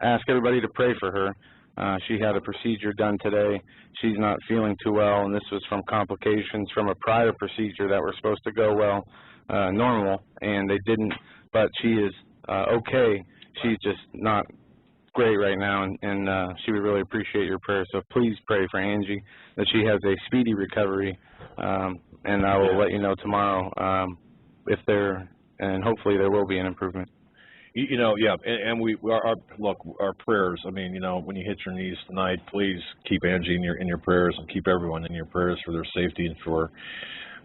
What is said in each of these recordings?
ask everybody to pray for her. She had a procedure done today. She's not feeling too well, and this was from complications from a prior procedure that were supposed to go well, normal, and they didn't. But she is okay. She's just not great right now, and she would really appreciate your prayers. So please pray for Angie that she has a speedy recovery, and I will let you know tomorrow if there, and hopefully there will be an improvement. You know, yeah, and our prayers. I mean, you know, when you hit your knees tonight, please keep Angie in your prayers, and keep everyone in your prayers for their safety and for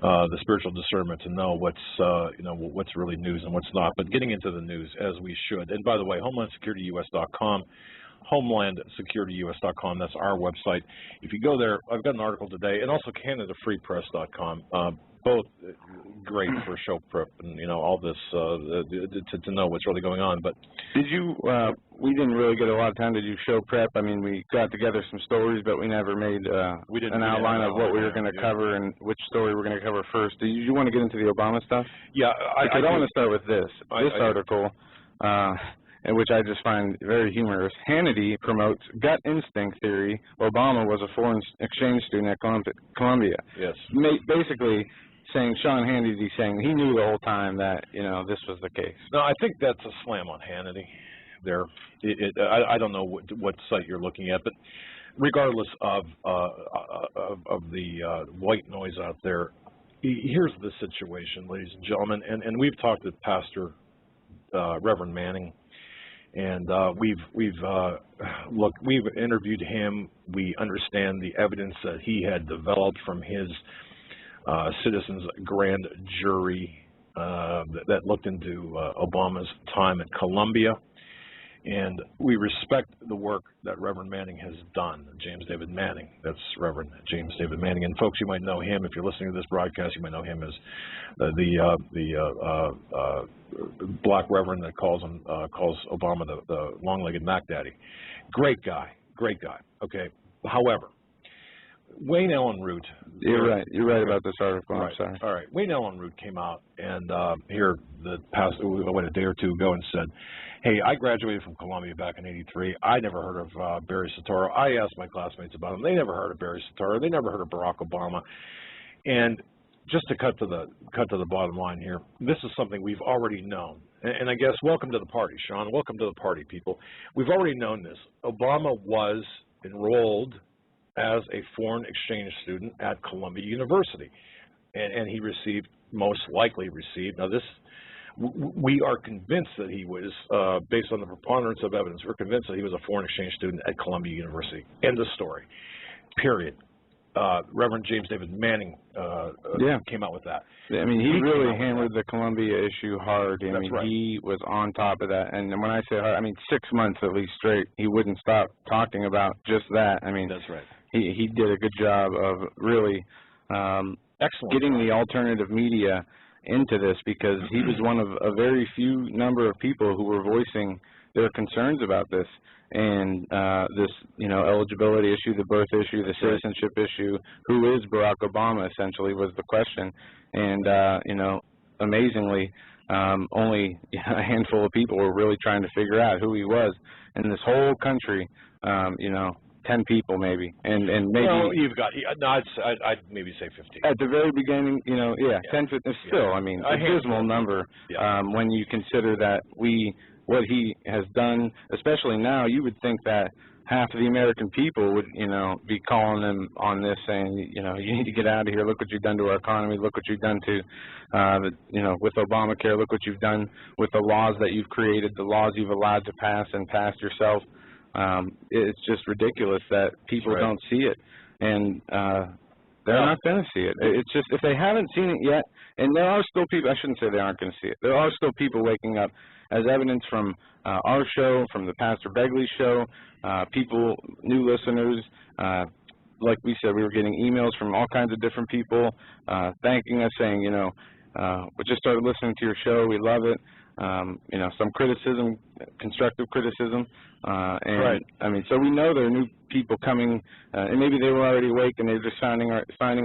the spiritual discernment to know what's what's really news and what's not. But getting into the news as we should. And by the way, HomelandSecurityUS.com, HomelandSecurityUS.com. That's our website. If you go there, I've got an article today, and also CanadaFreePress.com. Both great for show prep and all this to know what's really going on. But did you? We didn't really get a lot of time to do show prep. I mean, we got together some stories, but we never made an outline of what we were going to cover and which story we're going to cover first. Did you want to get into the Obama stuff? Yeah, I want to start with this article, in which I just find very humorous. Hannity promotes gut instinct theory. Obama was a foreign exchange student at Columbia. Yes. Basically saying, Sean Hannity saying he knew the whole time that, this was the case. No, I think that's a slam on Hannity there. I don't know what site you're looking at, but regardless of the white noise out there, here's the situation, ladies and gentlemen, and we've talked to Pastor Reverend Manning, and we've interviewed him. We understand the evidence that he had developed from his citizens grand jury that looked into Obama's time at Columbia, and we respect the work that Reverend Manning has done. James David Manning, that's Reverend James David Manning, and folks, you might know him if you're listening to this broadcast. You might know him as the black reverend that calls Obama the long-legged Mac Daddy. Great guy, great guy. Okay, however, Wayne Allen Root. You're right about this article. Right. I'm sorry. All right. Wayne Allen Root came out and here a day or two ago and said, "Hey, I graduated from Columbia back in '83. I never heard of Barry Soetoro. I asked my classmates about him. They never heard of Barry Soetoro. They never heard of Barack Obama." And just to cut to the bottom line here, this is something we've already known. And I guess welcome to the party, Sean. Welcome to the party, people. We've already known this. Obama was enrolled as a foreign exchange student at Columbia University, and he most likely received. Now we are convinced that he was, based on the preponderance of evidence, we're convinced that he was a foreign exchange student at Columbia University. End of story. Period. Reverend James David Manning came out with that. I mean, he really hammered the Columbia issue hard. I mean, right. He was on top of that. And when I say hard, I mean 6 months at least straight. He wouldn't stop talking about just that. I mean, that's right. He did a good job of really getting the alternative media into this, because he was one of a very few number of people who were voicing their concerns about this. And this, eligibility issue, the birth issue, the citizenship issue, who is Barack Obama, essentially, was the question. And, amazingly, only a handful of people were really trying to figure out who he was. In this whole country, 10 people maybe, and maybe. Well, you've got. I'd maybe say 15. At the very beginning, 10, 15. Still, I mean, a dismal number when you consider that what he has done, especially now. You would think that half of the American people would, be calling him on this, saying, you need to get out of here. Look what you've done to our economy. Look what you've done to, with Obamacare. Look what you've done with the laws that you've created, the laws you've allowed to pass and passed yourself. It's just ridiculous that people don't see it, and they're not going to see it. It's just, if they haven't seen it yet, and there are still people, I shouldn't say they aren't going to see it. There are still people waking up, as evidence from our show, from the Pastor Begley show, people, new listeners. Like we said, we were getting emails from all kinds of different people thanking us, saying, we just started listening to your show. We love it. Some criticism, constructive criticism. And I mean, so we know there are new people coming, and maybe they were already awake and they're just finding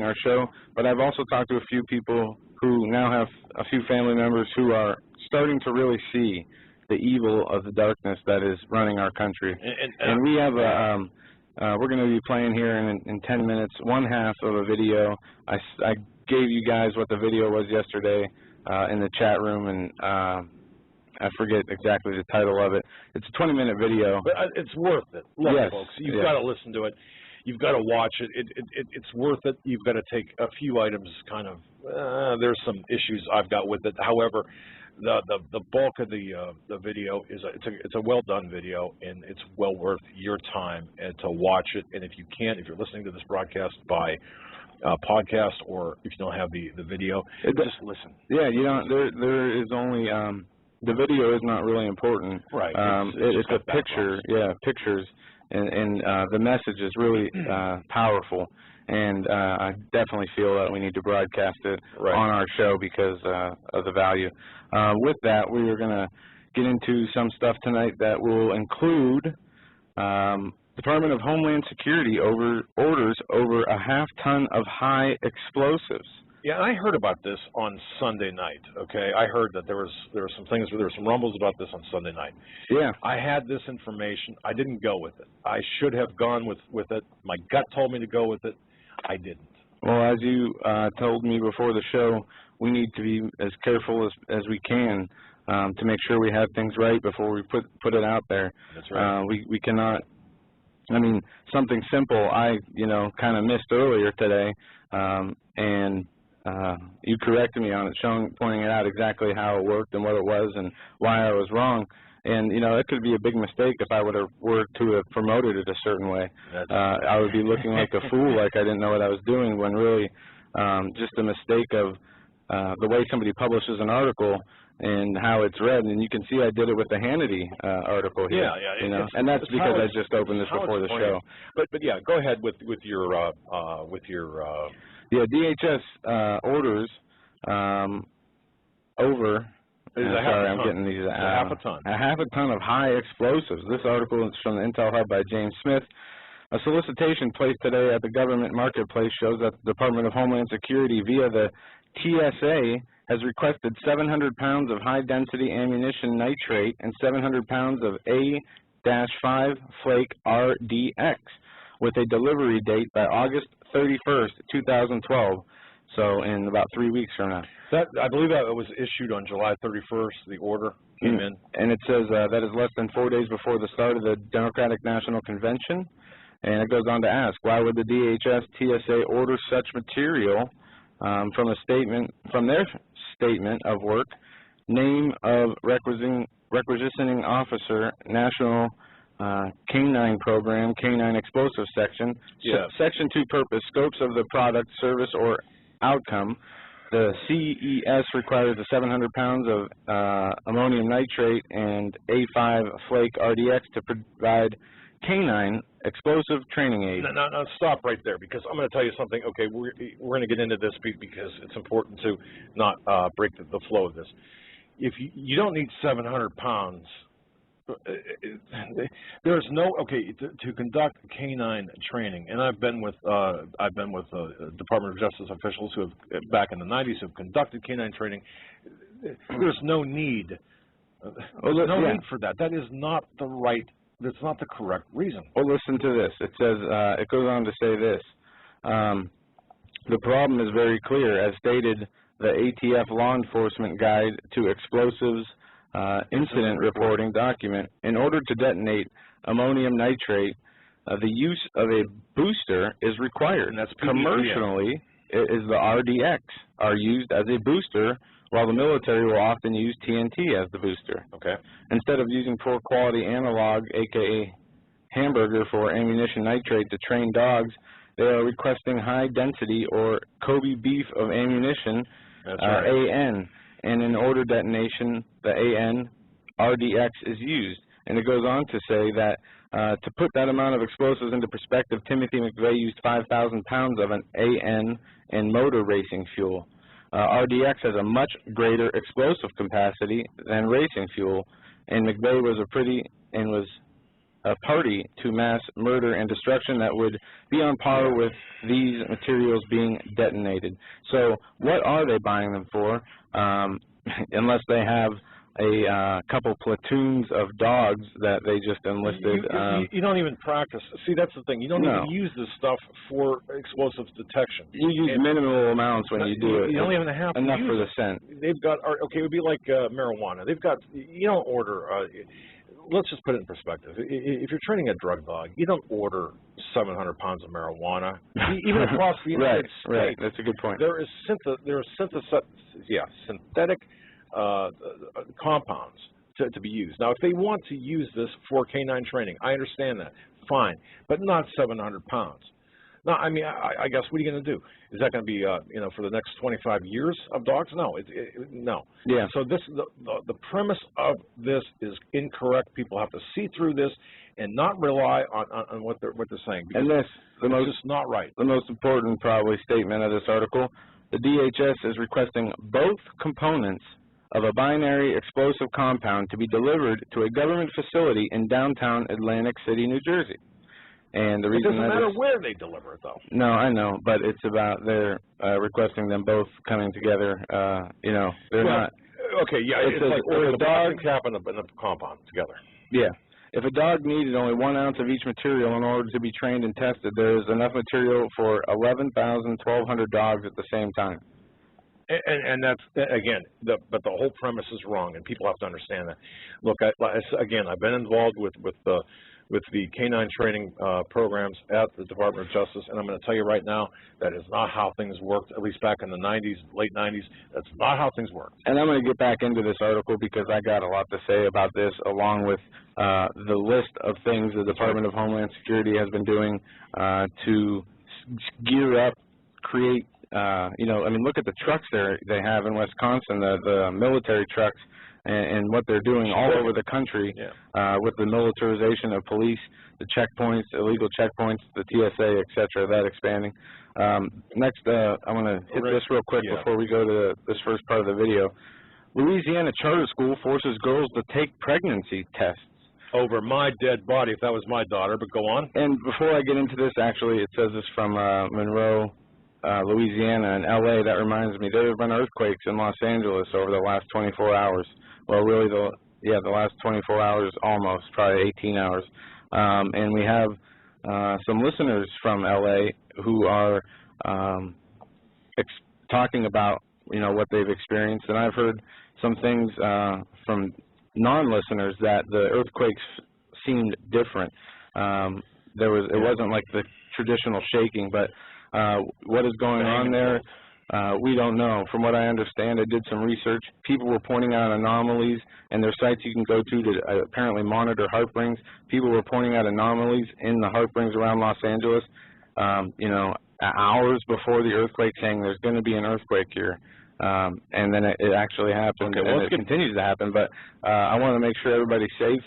our show. But I've also talked to a few people who now have a few family members who are starting to really see the evil of the darkness that is running our country. And we have a, we're going to be playing here in 10 minutes, one half of a video. I gave you guys what the video was yesterday in the chat room, and I forget exactly the title of it. It's a 20-minute video. But it's worth it. Look, yes, folks, you've got to listen to it. You've got to watch it. It's worth it. You've got to take a few items kind of, there's some issues I've got with it. However, the bulk of the video is it's a well-done video, and it's well worth your time to watch it. And if you can't, if you're listening to this broadcast by podcast, or if you don't have the video, just listen. Yeah, you know, there is only, the video is not really important. Right. It's a picture, pictures. And the message is really powerful, and I definitely feel that we need to broadcast it on our show because of the value. With that, we are going to get into some stuff tonight that will include Department of Homeland Security orders over a half-ton of high explosives. Yeah, I heard about this on Sunday night, okay? I heard that there were some things, there were some rumbles about this on Sunday night. Yeah. I had this information. I didn't go with it. I should have gone with it. My gut told me to go with it. I didn't. Well, as you told me before the show, we need to be as careful as we can to make sure we have things right before we put it out there. That's right. We cannot, I mean, something simple I, kind of missed earlier today, and you corrected me on it, pointing it out exactly how it worked and what it was and why I was wrong. And, it could be a big mistake if I were to have promoted it a certain way. I would be looking like a fool, like I didn't know what I was doing, when really just a mistake of the way somebody publishes an article and how it's read. And you can see I did it with the Hannity article here. Yeah. And that's because I just opened this before the show. But yeah, go ahead with your Yeah, DHS orders over. Sorry, I'm getting these. Half a ton. A half a ton of high explosives. This article is from the Intel Hub by James Smith. A solicitation placed today at the government marketplace shows that the Department of Homeland Security, via the TSA, has requested 700 pounds of high-density ammunition nitrate and 700 pounds of A-5 flake RDX, with a delivery date by August 31st, 2012, so in about 3 weeks from now. I believe that it was issued on July 31st, the order came in. And it says that is less than 4 days before the start of the Democratic National Convention, and it goes on to ask, why would the DHS TSA order such material from their statement of work, name of requisitioning officer, National K9 Program, K9 Explosive Section, Section 2 Purpose, Scopes of the Product, Service, or Outcome. The CES requires the 700 pounds of ammonium nitrate and A5 flake RDX to provide K9 explosive training aid. Now stop right there, because I'm going to tell you something. Okay, we're going to get into this because it's important to not break the flow of this. If you don't need 700 pounds, there's no to conduct K9 training, and I've been with Department of Justice officials who have back in the 90s who have conducted K9 training. There's no need. Need for that. That is not the right. That's not the correct reason. Well, listen to this. It says it goes on to say this. The problem is very clear, as stated the ATF Law Enforcement Guide to Explosives Incident Reporting document. In order to detonate ammonium nitrate, the use of a booster is required. And that's commercially, is the RDX are used as a booster, while the military will often use TNT as the booster. Okay. Instead of using poor quality analog, aka hamburger, for ammunition nitrate to train dogs, they are requesting high density or Kobe beef of ammunition, AN. And in order detonation, the AN RDX is used. And it goes on to say that to put that amount of explosives into perspective, Timothy McVeigh used 5,000 pounds of an AN and motor racing fuel. RDX has a much greater explosive capacity than racing fuel, and McVeigh was a party to mass murder and destruction that would be on par with these materials being detonated. So what are they buying them for, unless they have a couple platoons of dogs that they just enlisted. You don't even practice. See, that's the thing. You don't even use this stuff for explosives detection. You use minimal amounts when you do it. You don't even have to enough use for the scent. They've got, okay, it would be like marijuana. They've got, you don't order, let's just put it in perspective. If you're training a drug dog, you don't order 700 pounds of marijuana, even across the United States. Right, that's a good point. There is synthetic compounds to be used. Now, if they want to use this for canine training, I understand that, fine, but not 700 pounds. Now, I mean, I guess, what are you going to do? Is that going to be, you know, for the next 25 years of dogs? No, no. Yeah. So this, the premise of this is incorrect. People have to see through this and not rely on what they're saying. And this, it's just not right. The most important, probably, statement of this article: the DHS is requesting both components of a binary explosive compound to be delivered to a government facility in downtown Atlantic City, New Jersey. And the reason it doesn't matter where they deliver it, though. No, I know, but it's about they're requesting them both coming together. You know, they're not. Okay, yeah, it's like the dog cap and the compound together. Yeah. If a dog needed only 1 ounce of each material in order to be trained and tested, there is enough material for 1,100 dogs at the same time. And that's, again, but the whole premise is wrong, and people have to understand that. Look, again, I've been involved with the canine training programs at the Department of Justice, and I'm going to tell you right now, that is not how things worked, at least back in the 90s, late 90s. That's not how things worked. And I'm going to get back into this article because I got a lot to say about this, along with the list of things the Department of Homeland Security has been doing to gear up, create, you know, I mean, look at the trucks they have in Wisconsin, the military trucks, and what they're doing all over the country with the militarization of police, the checkpoints, illegal checkpoints, the TSA, et cetera, that expanding. Next, I want to hit this real quick before we go to this first part of the video. Louisiana charter school forces girls to take pregnancy tests. Over my dead body, if that was my daughter, but go on. And before I get into this, actually, it says this from Monroe, Louisiana, and L.A. That reminds me, there have been earthquakes in Los Angeles over the last 24 hours. Well, really, the last 24 hours almost, probably 18 hours. And we have some listeners from L.A. who are talking about, you know, what they've experienced. And I've heard some things from non-listeners that the earthquakes seemed different. It wasn't like the traditional shaking, but what is going on there, we don't know. From what I understand, I did some research. People were pointing out anomalies, and there's sites you can go to apparently monitor heartbrings. People were pointing out anomalies in the heartbrings around Los Angeles, you know, hours before the earthquake, saying there's going to be an earthquake here. And then it actually happened, and it continues to happen. But I want to make sure everybody's safe,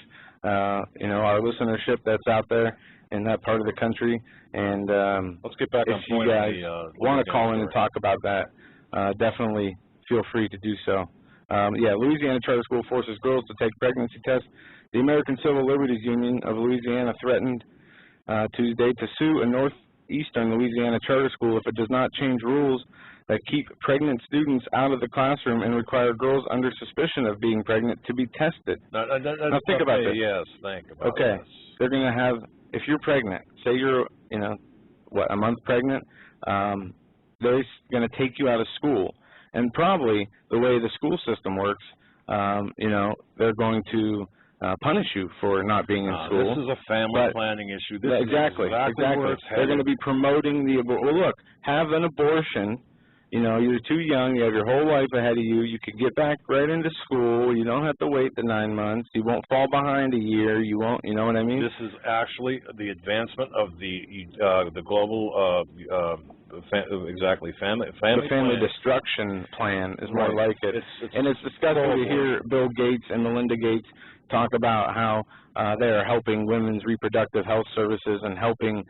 you know, our listenership that's out there in that part of the country. And let's get back on point. If you guys want to call in and talk about that, definitely feel free to do so. Yeah, Louisiana Charter School forces girls to take pregnancy tests. The American Civil Liberties Union of Louisiana threatened Tuesday to sue a northeastern Louisiana charter school if it does not change rules that keep pregnant students out of the classroom and require girls under suspicion of being pregnant to be tested. Now think about this. Yes, think about this. Okay, they're going to have, if you're pregnant, say you're, you know, what, a month pregnant, they're going to take you out of school. And probably the way the school system works, you know, they're going to punish you for not being in school. This is a family planning issue. This exactly. Is exactly where it's headed. They're going to be promoting the well, look, have an abortion. You know, you're too young. You have your whole life ahead of you. You could get back right into school. You don't have to wait the 9 months. You won't fall behind a year. You won't. You know what I mean? This is actually the advancement of the global family destruction plan is more like it. And it's disgusting to hear Bill Gates and Melinda Gates talk about how they are helping women's reproductive health services and helping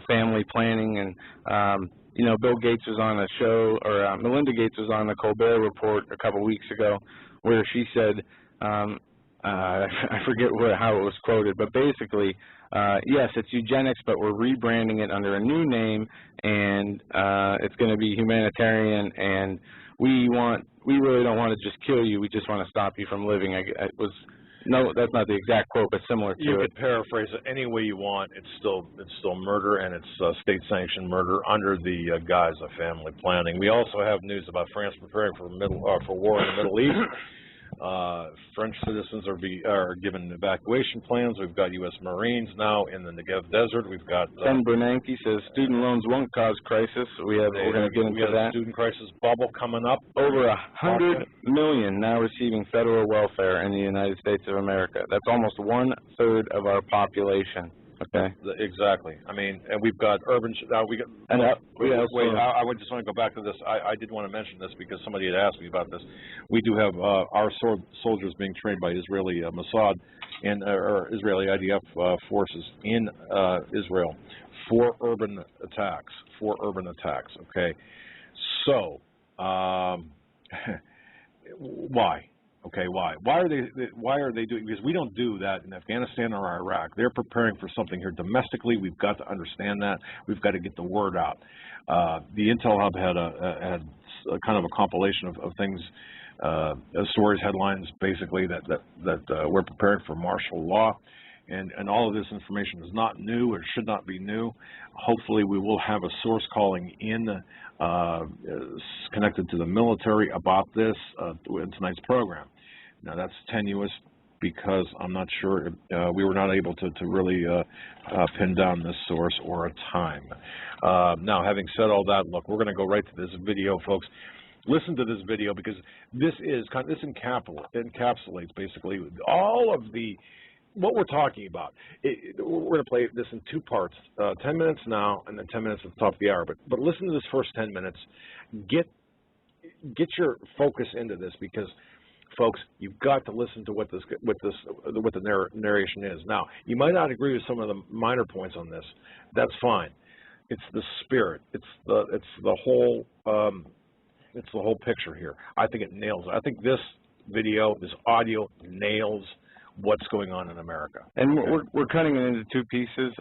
family planning. And you know, Bill Gates was on a show, or Melinda Gates was on the Colbert Report a couple weeks ago, where she said, I forget how it was quoted, but basically, yes, it's eugenics, but we're rebranding it under a new name, and it's going to be humanitarian, and we really don't want to just kill you. We just want to stop you from living. No, that's not the exact quote, but similar to it. You could paraphrase it any way you want. It's still murder, and it's state-sanctioned murder under the guise of family planning. We also have news about France preparing for war in the Middle East. French citizens are given evacuation plans. We've got U.S. Marines now in the Negev Desert. We've got Ken Bernanke says student loans won't cause crisis. We're going to get into that. A student crisis bubble coming up. Over 100 million now receiving federal welfare in the United States of America. That's almost 1/3 of our population. Okay. Exactly. I mean, and we've got urban. I just want to go back to this. I did want to mention this because somebody had asked me about this. We do have our soldiers being trained by Israeli Mossad and Israeli IDF forces in Israel for urban attacks. Okay. So, why? Okay, why? Why are they doing? Because we don't do that in Afghanistan or Iraq. They're preparing for something here domestically. We've got to understand that. We've got to get the word out. The Intel Hub had a kind of a compilation of things, stories, headlines, basically that we're preparing for martial law, and all of this information is not new or should not be new. Hopefully, we will have a source calling in connected to the military about this in tonight's program. Now, that's tenuous because I'm not sure we were not able to really pin down this source or a time. Now, having said all that, look, we're going to go right to this video, folks. Listen to this video because this encapsulates basically all of what we're talking about. We're going to play this in 2 parts, 10 minutes now and then 10 minutes at the top of the hour. But listen to this first 10 minutes. Get your focus into this because, folks, you've got to listen to what the narration is. Now, you might not agree with some of the minor points on this. That's fine. It's the spirit. It's the whole picture here. I think it nails it. I think this video, this audio nails what's going on in America. And we're cutting it into 2 pieces,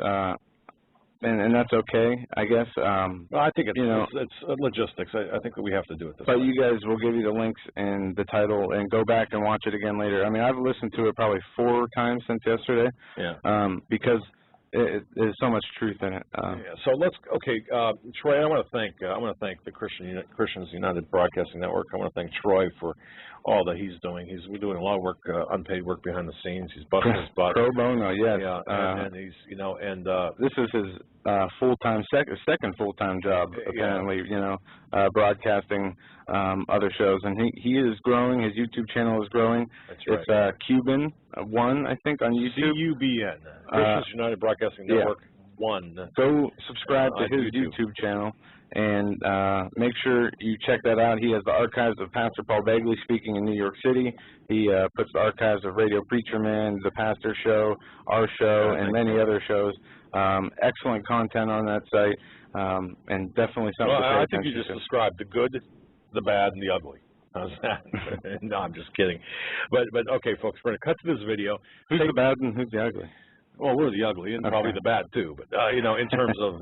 and that's okay, I guess. Well, I think it's logistics. I think that we have to do it this way. But you guys will give you the links and the title and go back and watch it again later. I mean, I've listened to it probably 4 times since yesterday. Yeah. Because there's so much truth in it. Yeah. So Troy, I want to thank the Christians United Broadcasting Network. I want to thank Troy for all that he's doing. We're doing a lot of work, unpaid work behind the scenes. He's busting his butt. Pro bono, yes. Yeah, and he's this is his second full-time job apparently. Broadcasting other shows, and he is growing. His YouTube channel is growing. That's right. It's Cuban 1, I think, on YouTube. CUBN, Christians United Broadcasting Network 1. Go subscribe to his YouTube channel and make sure you check that out. He has the archives of Pastor Paul Begley speaking in New York City. He puts the archives of Radio Preacher Man, The Pastor Show, our show, and many other shows. Excellent content on that site, and definitely something to pay I attention think you just described the good, the bad, and the ugly. How's that? No, I'm just kidding. But okay, folks, we're going to cut to this video. Who's the bad and who's the ugly? Well, we're the ugly and probably the bad too. But in terms of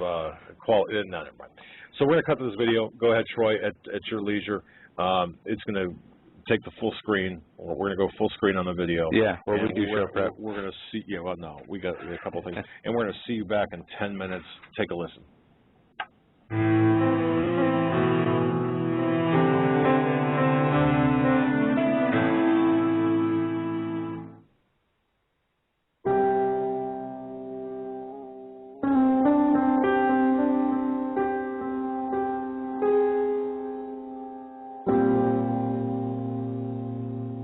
quality, no, never mind. So we're going to cut to this video. Go ahead, Troy, at your leisure. It's going to take the full screen. We're going to go full screen on the video. Yeah, we do show prep. We're going to see. Yeah, well, no, we got a couple of things, and we're going to see you back in 10 minutes. Take a listen.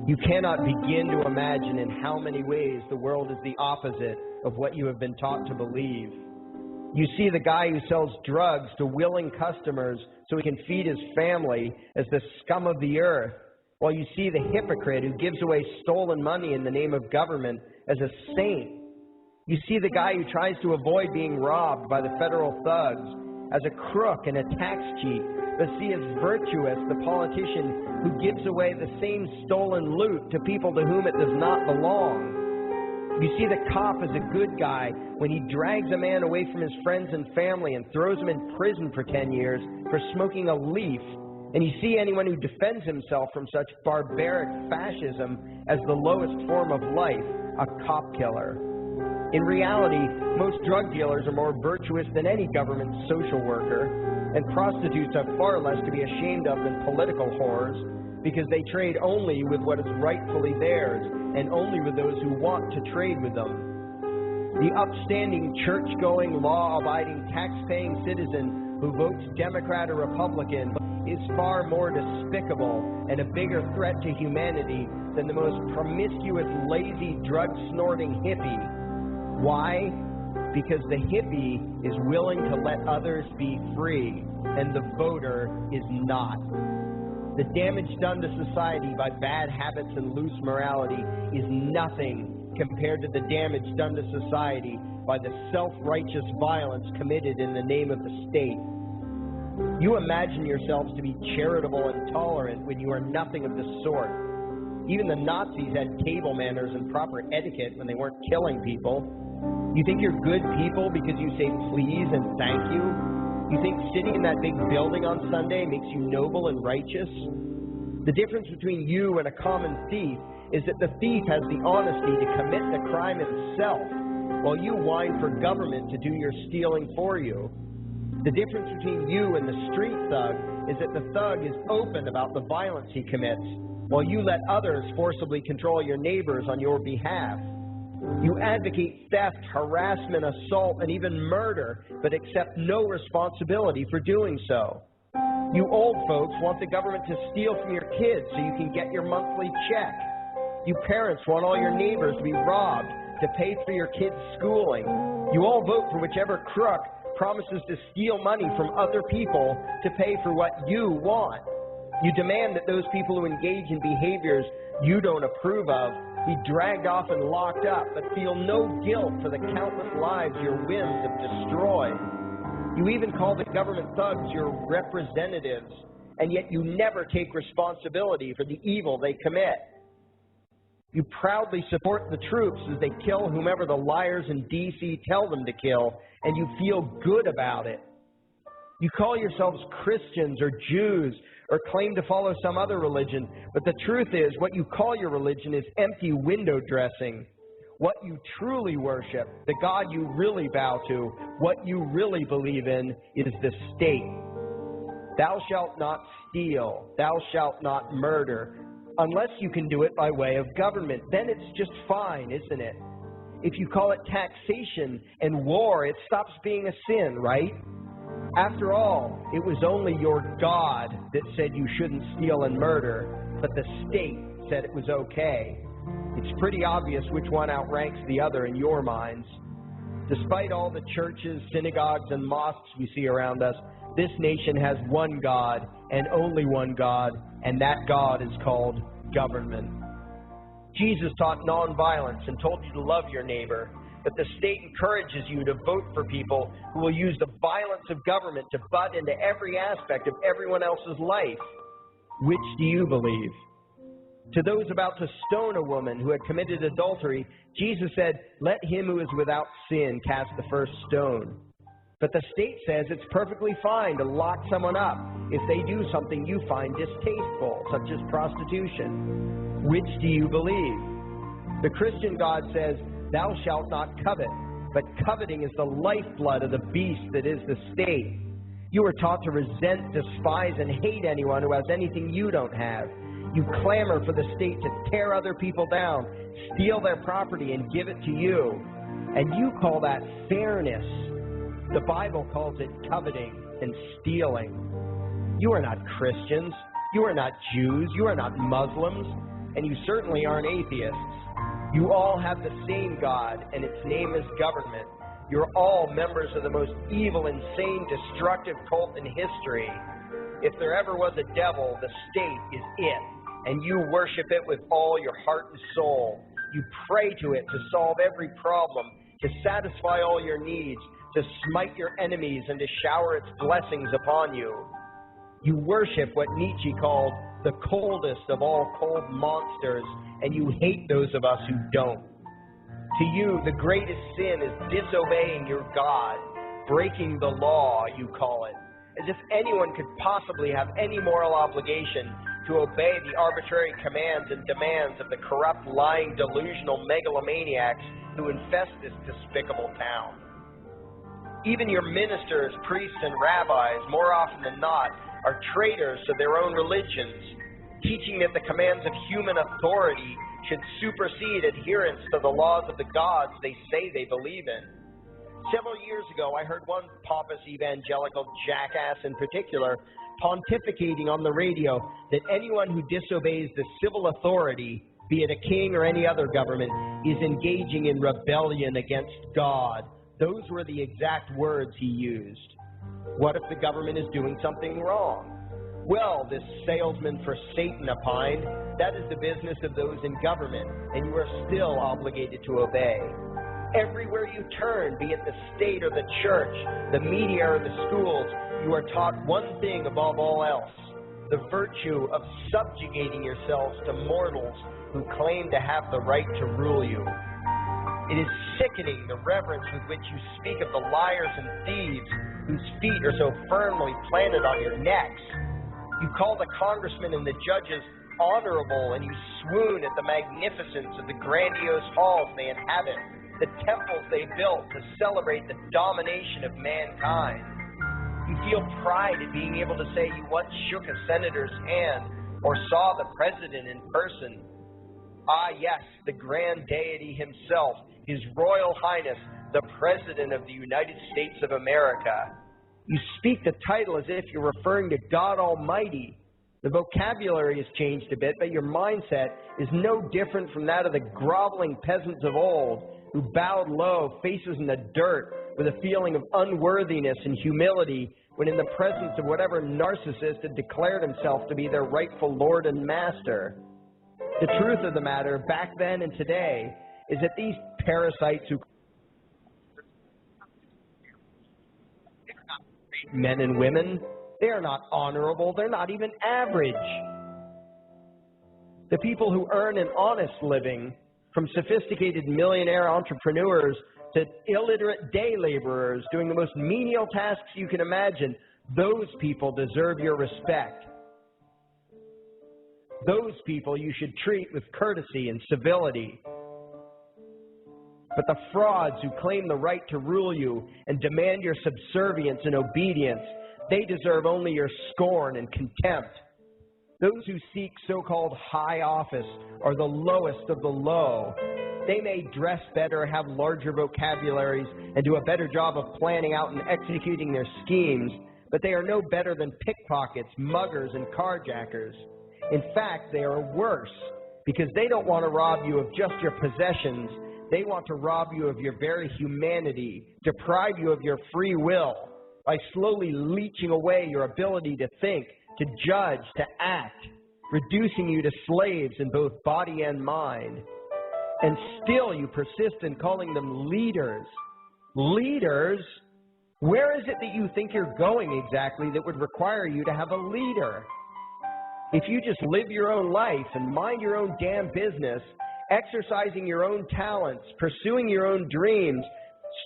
You cannot begin to imagine in how many ways the world is the opposite of what you have been taught to believe. You see the guy who sells drugs to willing customers so he can feed his family as the scum of the earth, while you see the hypocrite who gives away stolen money in the name of government as a saint. You see the guy who tries to avoid being robbed by the federal thugs as a crook and a tax cheat, but see as virtuous the politician who gives away the same stolen loot to people to whom it does not belong. You see the cop as a good guy when he drags a man away from his friends and family and throws him in prison for 10 years for smoking a leaf And you see anyone who defends himself from such barbaric fascism as the lowest form of life, a cop killer. In reality, most drug dealers are more virtuous than any government social worker, and prostitutes have far less to be ashamed of than political whores, because they trade only with what is rightfully theirs, and only with those who want to trade with them. The upstanding, church-going, law-abiding, tax-paying citizen who votes Democrat or Republican is far more despicable and a bigger threat to humanity than the most promiscuous, lazy, drug-snorting hippie. Why? Because the hippie is willing to let others be free, and the voter is not. The damage done to society by bad habits and loose morality is nothing compared to the damage done to society by the self-righteous violence committed in the name of the state. You imagine yourselves to be charitable and tolerant when you are nothing of the sort. Even the Nazis had table manners and proper etiquette when they weren't killing people. You think you're good people because you say please and thank you? You think sitting in that big building on Sunday makes you noble and righteous? The difference between you and a common thief is that the thief has the honesty to commit the crime himself, while you whine for government to do your stealing for you. The difference between you and the street thug is that the thug is open about the violence he commits, while you let others forcibly control your neighbors on your behalf. You advocate theft, harassment, assault, and even murder, but accept no responsibility for doing so. You old folks want the government to steal from your kids so you can get your monthly check. You parents want all your neighbors to be robbed to pay for your kids' schooling. You all vote for whichever crook promises to steal money from other people to pay for what you want. You demand that those people who engage in behaviors you don't approve of be dragged off and locked up, but feel no guilt for the countless lives your whims have destroyed. You even call the government thugs your representatives, and yet you never take responsibility for the evil they commit. You proudly support the troops as they kill whomever the liars in D.C. tell them to kill, and you feel good about it. You call yourselves Christians or Jews or claim to follow some other religion, but the truth is what you call your religion is empty window dressing. What you truly worship, the God you really bow to, what you really believe in is the state. Thou shalt not steal, thou shalt not murder, unless you can do it by way of government. Then it's just fine, isn't it? If you call it taxation and war, it stops being a sin, right? After all, it was only your God that said you shouldn't steal and murder, but the state said it was okay. It's pretty obvious which one outranks the other in your minds. Despite all the churches, synagogues, and mosques we see around us, this nation has one God and only one God, and that God is called government. Jesus taught nonviolence and told you to love your neighbor, but the state encourages you to vote for people who will use the violence of government to butt into every aspect of everyone else's life. Which do you believe? To those about to stone a woman who had committed adultery, Jesus said, "Let him who is without sin cast the first stone." But the state says it's perfectly fine to lock someone up if they do something you find distasteful, such as prostitution. Which do you believe? The Christian God says, "Thou shalt not covet," but coveting is the lifeblood of the beast that is the state. You are taught to resent, despise, and hate anyone who has anything you don't have. You clamor for the state to tear other people down, steal their property, and give it to you. And you call that fairness. The Bible calls it coveting and stealing. You are not Christians. You are not Jews. You are not Muslims. And you certainly aren't atheists. You all have the same God, and its name is government. You're all members of the most evil, insane, destructive cult in history. If there ever was a devil, the state is it. And you worship it with all your heart and soul. You pray to it to solve every problem, to satisfy all your needs, to smite your enemies, and to shower its blessings upon you. You worship what Nietzsche called the coldest of all cold monsters, and you hate those of us who don't. To you, the greatest sin is disobeying your God, breaking the law, you call it. as if anyone could possibly have any moral obligation to obey the arbitrary commands and demands of the corrupt, lying, delusional megalomaniacs who infest this despicable town. Even your ministers, priests, and rabbis, more often than not, are traitors to their own religions, teaching that the commands of human authority should supersede adherence to the laws of the gods they say they believe in. Several years ago, I heard one pompous evangelical jackass in particular pontificating on the radio that anyone who disobeys the civil authority, be it a king or any other government, is engaging in rebellion against God. Those were the exact words he used. What if the government is doing something wrong? Well, this salesman for Satan opined, that is the business of those in government, and you are still obligated to obey. Everywhere you turn, be it the state or the church, the media or the schools, you are taught one thing above all else, the virtue of subjugating yourselves to mortals who claim to have the right to rule you. It is sickening the reverence with which you speak of the liars and thieves whose feet are so firmly planted on your necks. You call the congressmen and the judges honorable, and you swoon at the magnificence of the grandiose halls they inhabit, the temples they built to celebrate the domination of mankind. You feel pride at being able to say you once shook a senator's hand or saw the president in person. Ah, yes, the grand deity himself, His Royal Highness, the President of the United States of America. You speak the title as if you're referring to God Almighty. The vocabulary has changed a bit, but your mindset is no different from that of the groveling peasants of old who bowed low, faces in the dirt, with a feeling of unworthiness and humility when in the presence of whatever narcissist had declared himself to be their rightful lord and master. The truth of the matter, back then and today, is that these parasites who men and women, they are not honorable, they're not even average. The people who earn an honest living, from sophisticated millionaire entrepreneurs to illiterate day laborers doing the most menial tasks you can imagine, those people deserve your respect. Those people you should treat with courtesy and civility. But the frauds who claim the right to rule you and demand your subservience and obedience, they deserve only your scorn and contempt. Those who seek so-called high office are the lowest of the low. They may dress better, have larger vocabularies, and do a better job of planning out and executing their schemes, but they are no better than pickpockets, muggers, and carjackers. In fact, they are worse, because they don't want to rob you of just your possessions. They want to rob you of your very humanity, deprive you of your free will, by slowly leeching away your ability to think, to judge, to act, reducing you to slaves in both body and mind. And still you persist in calling them leaders. Leaders? Where is it that you think you're going exactly that would require you to have a leader? If you just live your own life and mind your own damn business, exercising your own talents, pursuing your own dreams,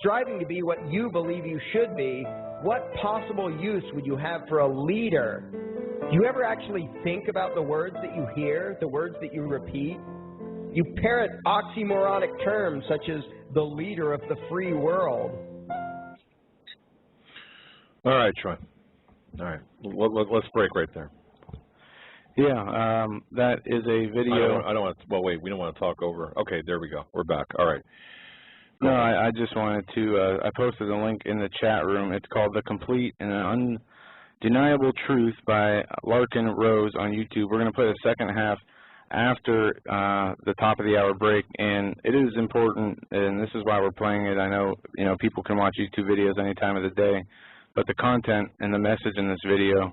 striving to be what you believe you should be, what possible use would you have for a leader? Do you ever actually think about the words that you hear, the words that you repeat? You parrot oxymoronic terms such as the leader of the free world. All right, Troy. All right, let's break right there. Yeah, that is a video. I don't want to, well, wait, we don't want to talk over. Okay, there we go. We're back. All right. No, I just wanted to, I posted a link in the chat room. It's called The Complete and Undeniable Truth by Larkin Rose on YouTube. We're going to play the second half after the top of the hour break, and it is important, and this is why we're playing it. I know, people can watch YouTube videos any time of the day, but the content and the message in this video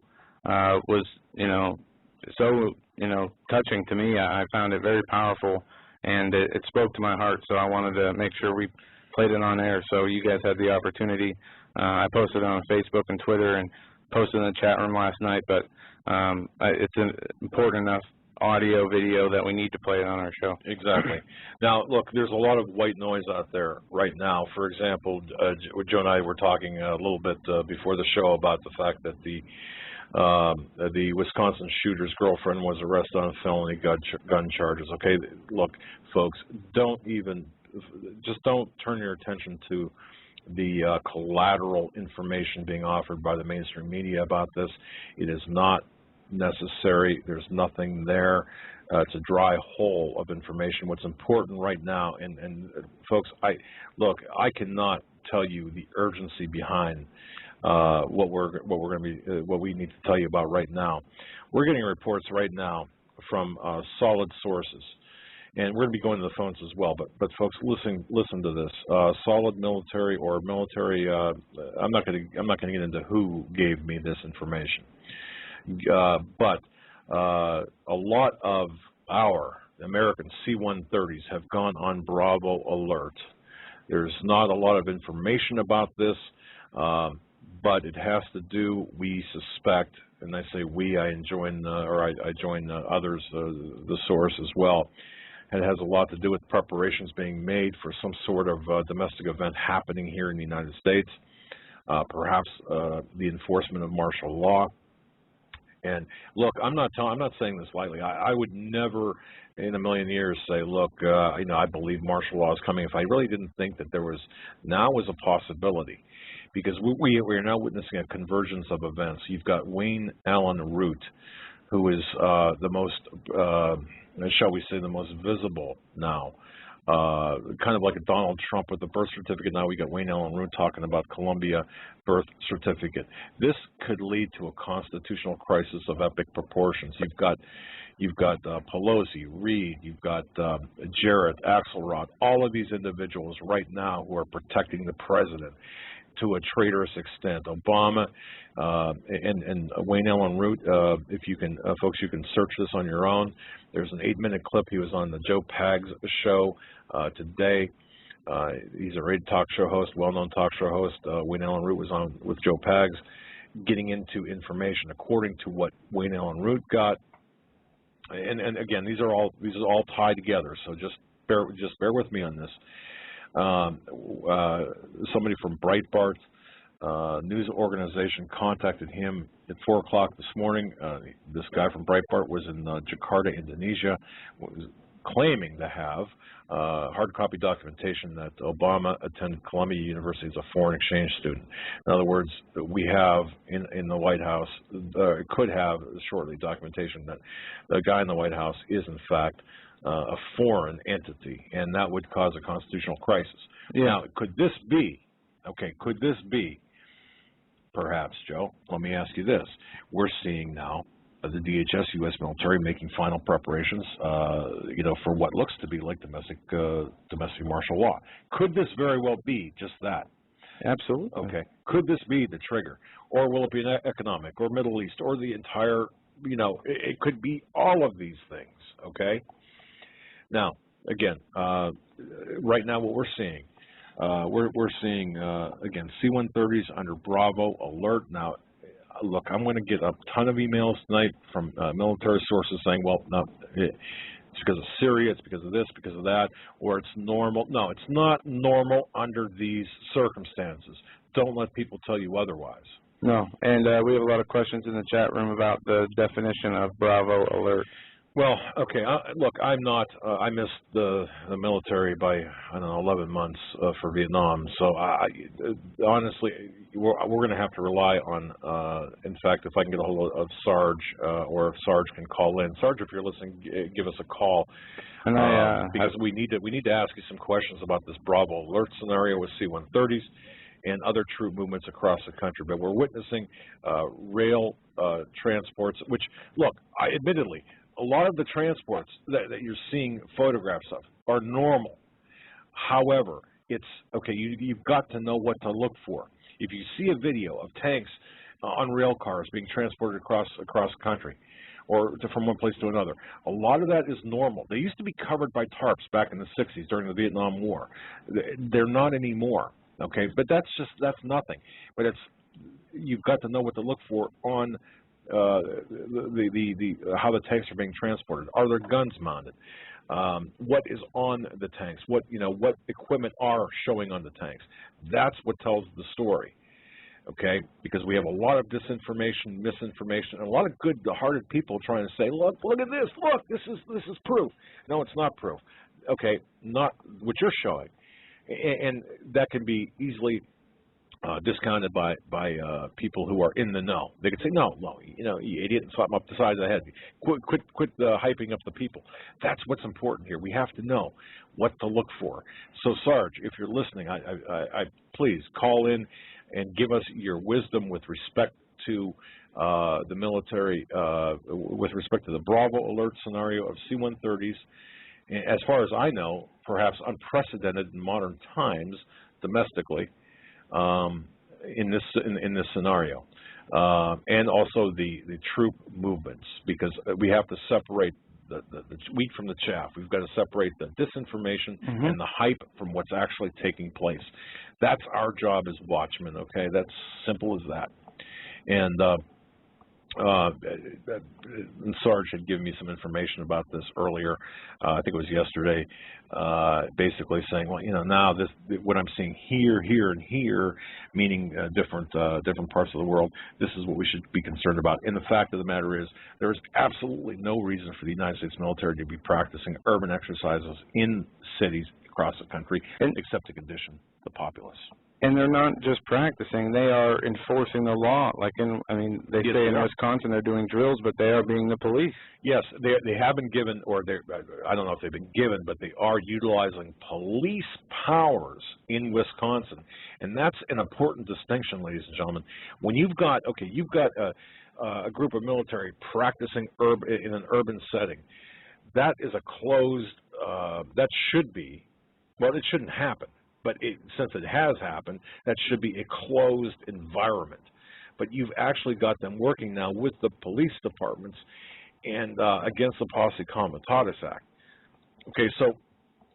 was, so, touching to me. I found it very powerful, and it spoke to my heart, so I wanted to make sure we played it on air so you guys had the opportunity. I posted it on Facebook and Twitter and posted in the chat room last night, but it's important enough audio, video that we need to play it on our show. Exactly. Now, look, there's a lot of white noise out there right now. For example, Joe and I were talking a little bit before the show about the fact that the Wisconsin shooter's girlfriend was arrested on felony gun charges. Okay, look, folks, just don't turn your attention to the collateral information being offered by the mainstream media about this. It is not necessary. There's nothing there. It's a dry hole of information. What's important right now, and folks, I cannot tell you the urgency behind what we need to tell you about right now. We're getting reports right now from solid sources, and we're going to be going to the phones as well. But folks, listen to this. Solid military or military. I'm not going to get into who gave me this information, but a lot of our American C-130s have gone on Bravo alert. There's not a lot of information about this, but it has to do, we suspect, and I say we, I join others, the source as well. It has a lot to do with preparations being made for some sort of domestic event happening here in the United States, perhaps the enforcement of martial law. And look, I'm not saying this lightly. I would never in a million years say, look, I believe martial law is coming if I really didn't think that now was a possibility, because we are now witnessing a convergence of events. You've got Wayne Allen Root, who is the most, shall we say, the most visible now. Kind of like a Donald Trump with the birth certificate. Now we got Wayne Allen Root talking about Columbia birth certificate. This could lead to a constitutional crisis of epic proportions. You've got Pelosi, Reid, you've got Jarrett, Axelrod, all of these individuals right now who are protecting the president to a traitorous extent. Obama and Wayne Allen Root, if you can, folks, you can search this on your own. There's an 8-minute clip. He was on the Joe Pags show today. He's a rated talk show host, well-known talk show host. Wayne Allen Root was on with Joe Pags, getting into information according to what Wayne Allen Root got. And again, these are all tied together. So just bear with me on this. Somebody from Breitbart news organization contacted him at 4 o'clock this morning. This guy from Breitbart was in Jakarta, Indonesia, was claiming to have hard copy documentation that Obama attended Columbia University as a foreign exchange student. In other words, we have in the White House, could have shortly documentation that the guy in the White House is in fact a foreign entity, and that would cause a constitutional crisis. Yeah. Now, could this be, perhaps, Joe, let me ask you this. We're seeing now the DHS, U.S. military, making final preparations, for what looks to be like domestic martial law. Could this very well be just that? Absolutely. Okay. Could this be the trigger? Or will it be an economic or Middle East or the entire, it could be all of these things, okay? Now, again, right now what we're seeing, we're seeing, again, C-130s under Bravo alert. Now, look, I'm going to get a ton of emails tonight from military sources saying, well, no, it's because of Syria, it's because of this, because of that, or it's normal. No, it's not normal under these circumstances. Don't let people tell you otherwise. No, and we have a lot of questions in the chat room about the definition of Bravo alert. Well, okay, look, I'm not, I missed the military by, 11 months for Vietnam, so honestly, we're going to have to rely on, in fact, if I can get a hold of Sarge, or if Sarge can call in. Sarge, if you're listening, give us a call, because we need to ask you some questions about this Bravo alert scenario with C-130s and other troop movements across the country. But we're witnessing rail transports, which, look, admittedly, a lot of the transports that you're seeing photographs of are normal. However, it's, okay, you've got to know what to look for. If you see a video of tanks on rail cars being transported across the country or from one place to another, a lot of that is normal. They used to be covered by tarps back in the 60s during the Vietnam War. They're not anymore, okay? But that's nothing. But you've got to know what to look for on how the tanks are being transported. Are there guns mounted? What is on the tanks? What equipment are showing on the tanks? That's what tells the story. Okay, because we have a lot of disinformation, misinformation, and a lot of good-hearted people trying to say, look at this, look, this is proof. No, it's not proof. Okay, not what you're showing, and that can be easily discounted by people who are in the know. They could say, no, you idiot, and slap them up the side of the head. Quit hyping up the people. That's what's important here. We have to know what to look for. So, Sarge, if you're listening, I please call in and give us your wisdom with respect to the military, with respect to the Bravo alert scenario of C-130s. As far as I know, perhaps unprecedented in modern times domestically in this scenario, and also the troop movements, because we have to separate the wheat from the chaff. We've got to separate the disinformation and the hype from what's actually taking place. That's our job as watchmen, okay? That's simple as that. And Sarge had given me some information about this earlier. I think it was yesterday, basically saying, well, now what I'm seeing here, and here, meaning different parts of the world, this is what we should be concerned about. And the fact of the matter is, there is absolutely no reason for the United States military to be practicing urban exercises in cities across the country, except to condition the populace. And they're not just practicing; they are enforcing the law. Like they say in Wisconsin they're doing drills, but they are being the police. Yes, they have been given, or I don't know if they've been given, but they are utilizing police powers in Wisconsin, and that's an important distinction, ladies and gentlemen. When you've got a group of military practicing in an urban setting, that is a closed. That should be. Well, it shouldn't happen. But since it has happened, that should be a closed environment. But you've actually got them working now with the police departments and against the Posse Comitatus Act. Okay, so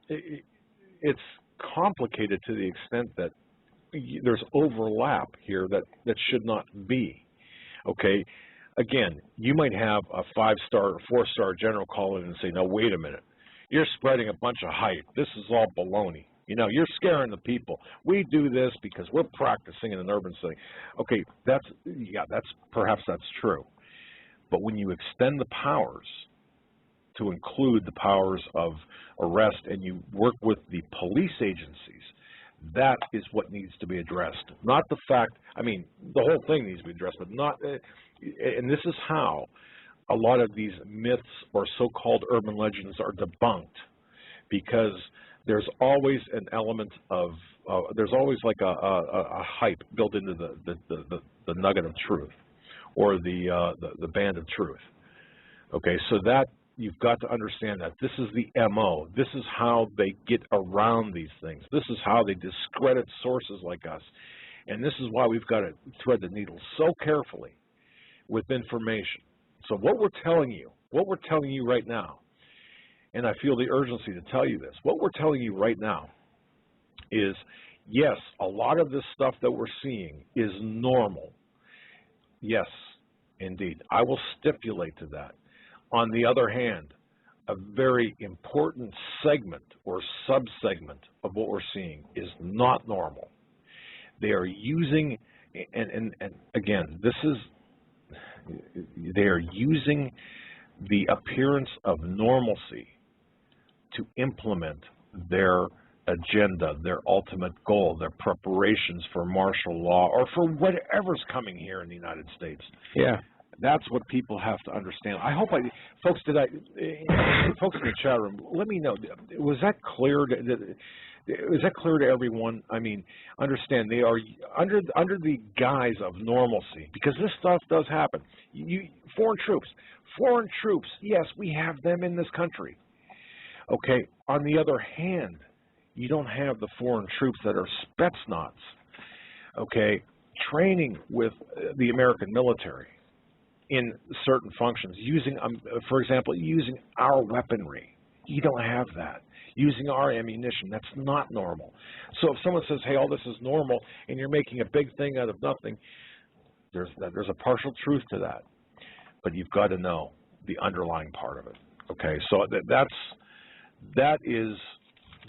it's complicated to the extent that there's overlap here that should not be. Okay, again, you might have a 5-star or 4-star general call in and say, no, wait a minute. You're spreading a bunch of hype. This is all baloney. You're scaring the people. We do this because we're practicing in an urban setting. Okay, perhaps that's true. But when you extend the powers to include the powers of arrest and you work with the police agencies, that is what needs to be addressed. Not the fact, the whole thing needs to be addressed, but not, and this is how a lot of these myths or so-called urban legends are debunked, because there's always an element of, there's always like a hype built into the nugget of truth, or the band of truth. Okay, so that you've got to understand that this is the MO. This is how they get around these things. This is how they discredit sources like us, and this is why we've got to thread the needle so carefully with information. So what we're telling you right now, and I feel the urgency to tell you this, what we're telling you right now is, yes, a lot of this stuff that we're seeing is normal. Yes, indeed. I will stipulate to that. On the other hand, a very important segment or subsegment of what we're seeing is not normal. They are using, and again, they are using the appearance of normalcy to implement their agenda, their ultimate goal, their preparations for martial law or for whatever's coming here in the United States. Yeah. That's what people have to understand. I hope folks in the chat room, let me know, was that clear? Is that clear to everyone? Understand, they are under the guise of normalcy, because this stuff does happen. Foreign troops, yes, we have them in this country. Okay, on the other hand, you don't have the foreign troops that are Spetsnaz, okay, training with the American military in certain functions, using, for example, using our weaponry. You don't have that. Using our ammunition, that's not normal. So if someone says, hey, all this is normal, and you're making a big thing out of nothing, there's a partial truth to that. but you've got to know the underlying part of it. Okay, so that is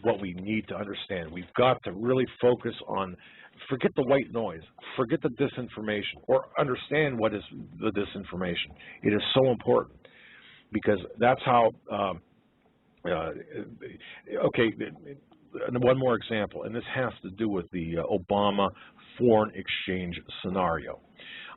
what we need to understand. We've got to really focus on, forget the white noise, forget the disinformation, or understand what is the disinformation. It is so important because that's how, okay, one more example, and this has to do with the Obama foreign exchange scenario.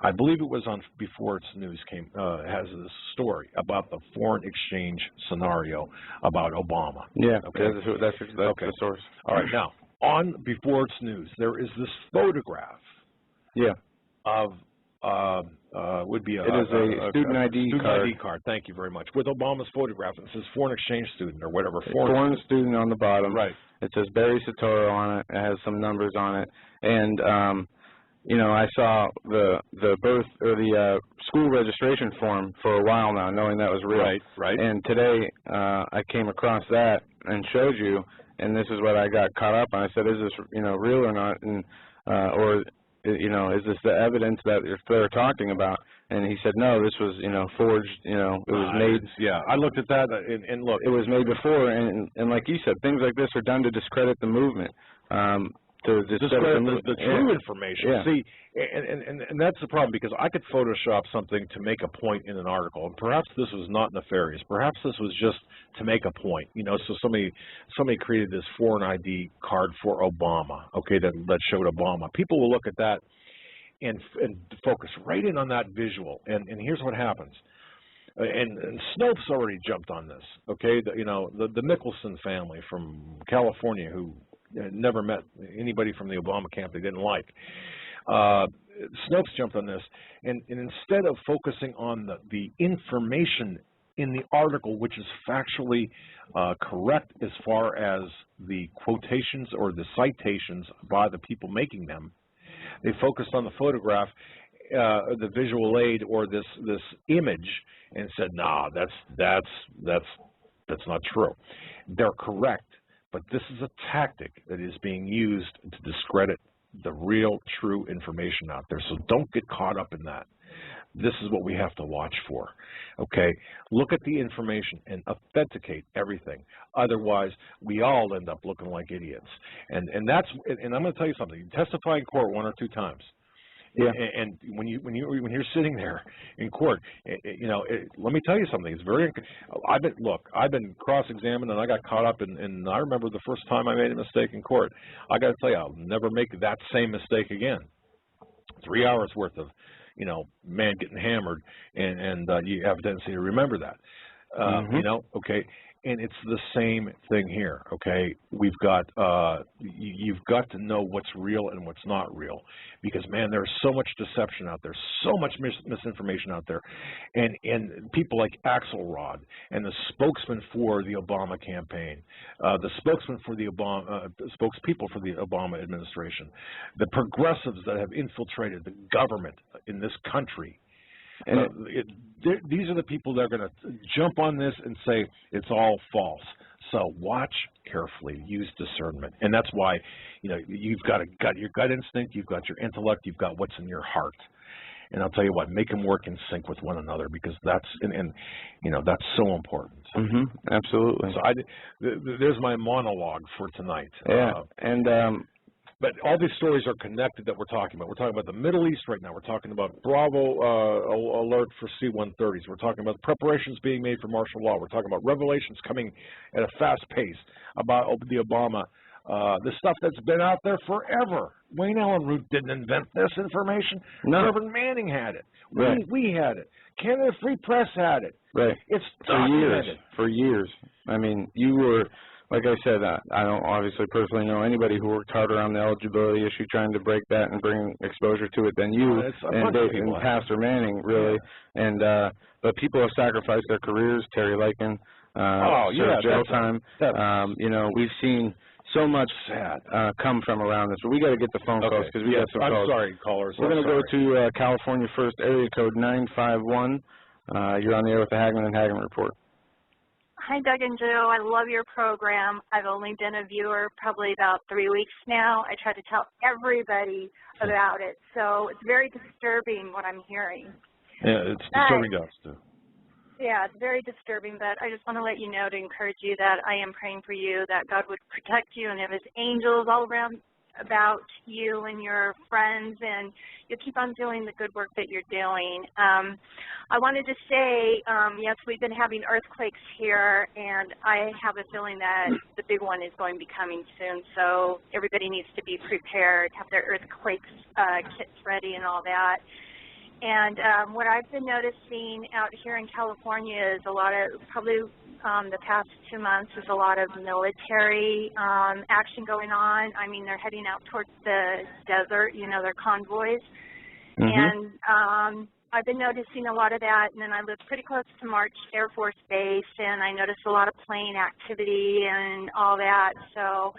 I believe it was on Before It's News has this story about the foreign exchange scenario about Obama. Yeah, okay? that's okay. The source. All right, now, on Before It's News, there is this photograph of, would be a student ID card. Thank you very much. With Obama's photograph, it says foreign exchange student or whatever. Foreign student on the bottom. Right. It says Barry Soetoro on it. It has some numbers on it. And, you know, I saw the school registration form for a while now, knowing that was real. Right. And today I came across that and showed you, and this is what I got caught up on. I said, is this, you know, real or not? And or, you know, is this the evidence that they're talking about? And he said, no, this was, you know, forged, you know, it was made. Yeah, I looked at that, and look. It was made before, and like you said, things like this are done to discredit the movement. To discredit the true information. Yeah. See, and that's the problem, because I could Photoshop something to make a point in an article, and perhaps this was not nefarious. Perhaps this was just to make a point. You know, so somebody created this foreign ID card for Obama, okay, that showed Obama. People will look at that and focus right in on that visual, and here's what happens. And Snopes already jumped on this, okay? The Mickelson family from California, who never met anybody from the Obama camp they didn't like. Snopes jumped on this, and instead of focusing on the information in the article, which is factually correct as far as the quotations or the citations by the people making them, they focused on the photograph, the visual aid, or this image, and said, "Nah, that's not true." They're correct, but this is a tactic that is being used to discredit the real, true information out there. So don't get caught up in that. This is what we have to watch for, okay? Look at the information and authenticate everything. Otherwise, we all end up looking like idiots. And I'm going to tell you something. You testify in court 1 or 2 times. Yeah. And when you're sitting there in court, you know, let me tell you something. It's very. I've been cross-examined, and I got caught up in. I remember the first time I made a mistake in court. I got to tell you, I'll never make that same mistake again. 3 hours worth of, you know, man getting hammered, and you have a tendency to remember that. You know, okay. And it's the same thing here, okay? We've got, you've got to know what's real and what's not real, because, man, there's so much deception out there, so much misinformation out there, and people like Axelrod and the spokesman for the Obama campaign, the spokesman for the spokespeople for the Obama administration, the progressives that have infiltrated the government in this country. And these are the people that are going to jump on this and say it's all false. So watch carefully, use discernment, and that's why, you know, you've got your gut instinct, you've got your intellect, you've got what's in your heart. And I'll tell you what, make them work in sync with one another, because that's and you know, that's so important. Absolutely. So there's my monologue for tonight. Yeah, but all these stories are connected that we're talking about. We're talking about the Middle East right now. We're talking about Bravo alert for C-130s. We're talking about preparations being made for martial law. We're talking about revelations coming at a fast pace about the Obama, the stuff that's been out there forever. Wayne Allen Root didn't invent this information. No. Reverend Manning had it. Right. We had it. Canada Free Press had it. Right. It's documented. For years. I mean, you were... Like I said, I don't obviously personally know anybody who worked harder on the eligibility issue trying to break that and bring exposure to it than you and Pastor Manning, really. Yeah. And but people have sacrificed their careers. Terry Lykin, served jail time. You know, we've seen so much come from around this. But we got to get the phone calls, because we got some calls. I'm sorry, callers. We're going to go to California first, area code 951. You're on the air with the Hagmann and Hagmann Report. Hi, Doug and Joe. I love your program. I've only been a viewer probably about 3 weeks now. I try to tell everybody about it, so it's very disturbing what I'm hearing. Yeah, it's disturbing to us, too. Yeah, it's very disturbing, but I just want to let you know, to encourage you, that I am praying for you, that God would protect you and have his angels all around about you and your friends, and you keep on doing the good work that you're doing. I wanted to say, yes, we've been having earthquakes here, and I have a feeling that the big one is going to be coming soon, so everybody needs to be prepared, have their earthquakes kits ready and all that. And what I've been noticing out here in California is a lot of, probably the past 2 months, is a lot of military action going on. I mean, they're heading out towards the desert, you know, their convoys. And I've been noticing a lot of that, and then I live pretty close to March Air Force Base, and I noticed a lot of plane activity and all that. So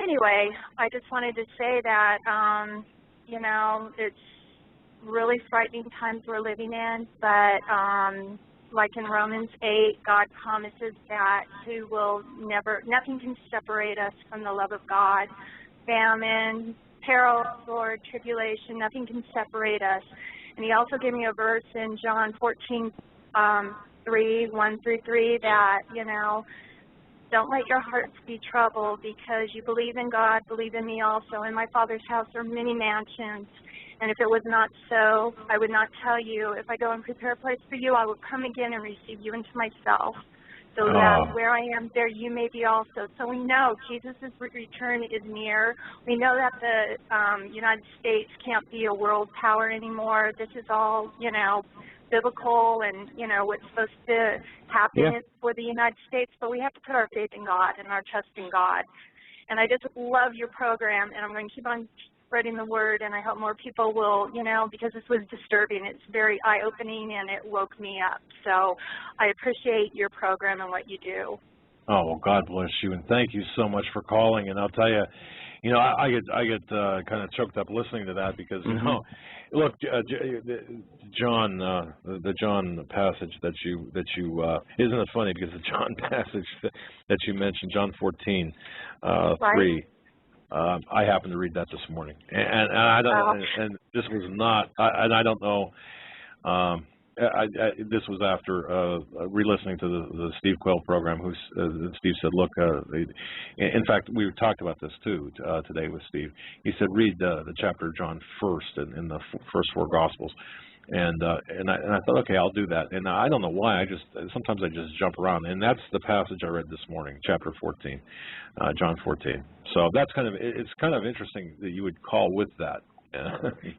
anyway, I just wanted to say that, you know, it's really frightening times we're living in, but like in Romans 8, God promises that he will never, nothing can separate us from the love of God. Famine, peril, sword, tribulation, nothing can separate us. And he also gave me a verse in John 14, 1-3, that, you know, don't let your hearts be troubled, because you believe in God, believe in me also. In my Father's house are many mansions. And if it was not so, I would not tell you. If I go and prepare a place for you, I will come again and receive you into myself, so that where I am, there you may be also. So we know Jesus' return is near. We know that the United States can't be a world power anymore. This is all, you know, biblical and, you know, what's supposed to happen for the United States. But we have to put our faith in God and our trust in God. And I just love your program, and I'm going to keep on spreading the word, and I hope more people will, you know, because this was disturbing. It's very eye-opening, and it woke me up. So I appreciate your program and what you do. Oh, well, God bless you, and thank you so much for calling. And I'll tell you, you know, I get kind of choked up listening to that, because, you know, look, John, the John passage that you isn't it funny, because the John passage that you mentioned, John 14, 3. I happened to read that this morning, and I don't. And this was not. And I don't know. This was after re-listening to the Steve Quayle program. Who Steve said, "Look, in fact, we talked about this too today with Steve. He said, read the chapter of John first in the first 4 Gospels." And I thought, okay, I'll do that. And I don't know why. Sometimes I just jump around, and that's the passage I read this morning, chapter 14, John 14. So that's it's kind of interesting that you would call with that.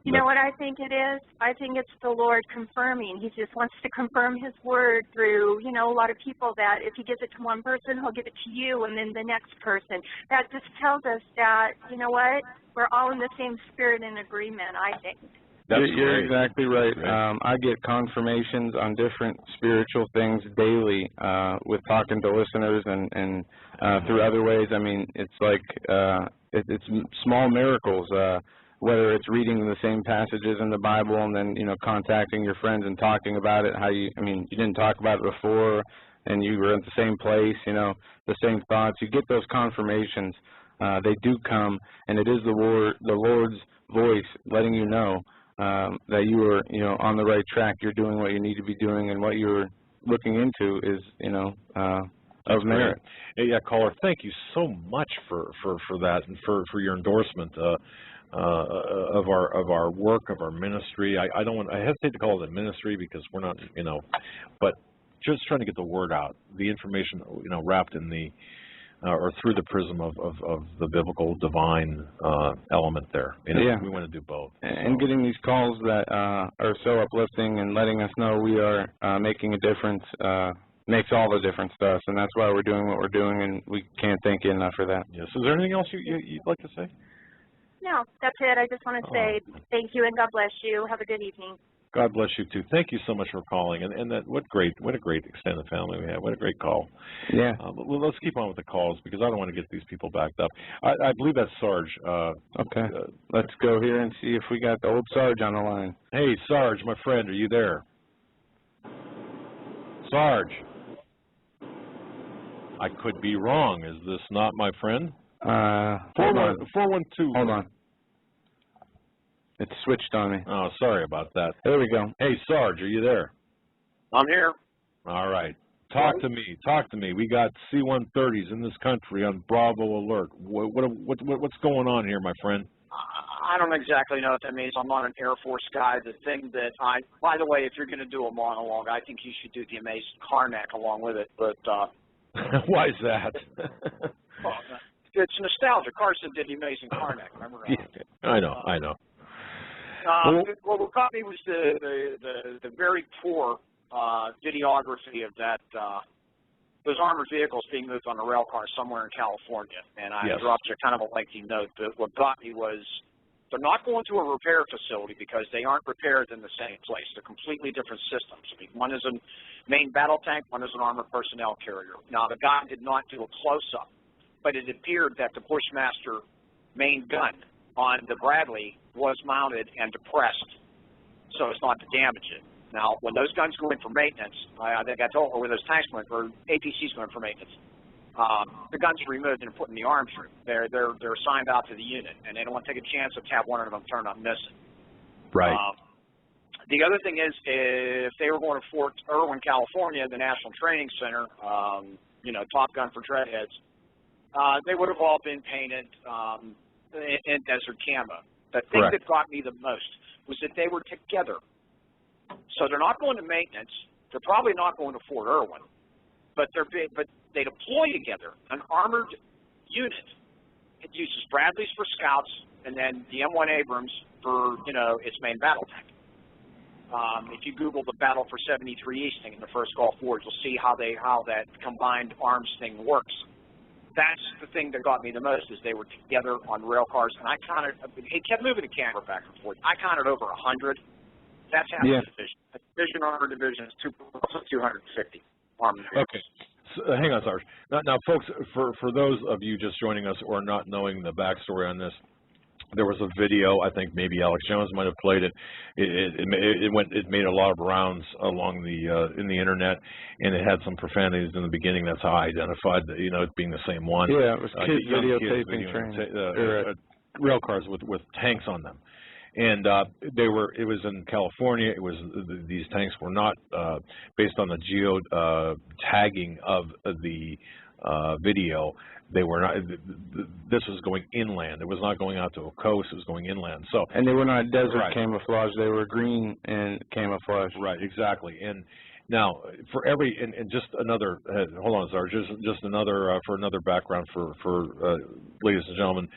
You know what I think it is? I think it's the Lord confirming. He just wants to confirm his word through, you know, a lot of people, that if he gives it to one person, he'll give it to you, and then the next person. That just tells us that, you know what, we're all in the same spirit and agreement, I think. You're exactly right. I get confirmations on different spiritual things daily with talking to listeners and through other ways. I mean, it's like it's small miracles, whether it's reading the same passages in the Bible and then, you know, contacting your friends and talking about it, you didn't talk about it before and you were at the same place, you know, the same thoughts. You get those confirmations. They do come, and it is the Lord's voice letting you know that you are, you know, on the right track. You're doing what you need to be doing, and what you're looking into is, you know, of merit. Hey, yeah, caller, thank you so much for that, and for your endorsement of our work, of our ministry. I hesitate to call it a ministry, because we're not, you know, but just trying to get the word out, the information, you know, wrapped in the or through the prism of the biblical divine element there. You know, we want to do both. And getting these calls that are so uplifting and letting us know we are making a difference makes all the difference to us, and that's why we're doing what we're doing, and we can't thank you enough for that. Yes. Is there anything else you'd like to say? No, that's it. I just want to say thank you, and God bless you. Have a good evening. God bless you too. Thank you so much for calling, and what a great extended family we have. What a great call. Yeah. Well, let's keep on with the calls, because I don't want to get these people backed up. I believe that's Sarge. Okay. Let's go here and see if we got the old Sarge on the line. Hey, Sarge, my friend, are you there? Sarge. I could be wrong. Is this not my friend? 412. Hold on. It switched on me. Oh, sorry about that. There we go. Hey, Sarge, are you there? I'm here. All right. Talk to me. Talk to me. We got C-130s in this country on Bravo Alert. What's going on here, my friend? I don't exactly know what that means. I'm not an Air Force guy. The thing that by the way, if you're going to do a monologue, I think you should do the Amazing Karnak along with it. But why is that? Well, it's nostalgia. Carson did the Amazing Karnak. Remember? I know. Well, what caught me was the very poor videography of that those armored vehicles being moved on a rail car somewhere in California. And I dropped you kind of a lengthy note. But what got me was they're not going to a repair facility because they aren't repaired in the same place. They're completely different systems. I mean, one is a main battle tank, one is an armored personnel carrier. Now, the guy did not do a close-up, but it appeared that the Bushmaster main gun on the Bradley was mounted and depressed so as not to damage it. Now, when those guns go in for maintenance, I think I told, or when those tanks go in for APCs go in for maintenance, the guns are removed and put in the arms room. They're assigned out to the unit, and they don't want to take a chance of have one of them turn up missing. Right. The other thing is, if they were going to Fort Irwin, California, the National Training Center, Top Gun for Dreadheads, they would have all been painted in desert camo. The thing that got me the most was that they were together. So they're not going to maintenance. They're probably not going to Fort Irwin, but they deploy together. An armored unit. It uses Bradleys for scouts, and then the M1 Abrams for its main battle tank. If you Google the battle for 73 Easting in the first Gulf War, you'll see how that combined arms thing works. That's the thing that got me the most, is they were together on rail cars, and I counted. It kept moving the camera back and forth. I counted over 100. That's half the division. A division armored division is 250 armored vehicles. Okay. So, hang on, Sarge. Now, folks, for those of you just joining us or not knowing the backstory on this, there was a video. I think maybe Alex+Jones might have played it. It made a lot of rounds along the in the internet, and it had some profanities in the beginning. That's how I identified it being the same one. Yeah, it was kids videotaping training. Rail cars with tanks on them. And it was in California. It was these tanks were not based on the geo tagging of the video. They were not. This was going inland. It was not going out to a coast. It was going inland. So and they were not desert camouflage. They were green and camouflage. Right. Exactly. And now for every and just another. Hold on, Sarge. Just another for another background for ladies and gentlemen.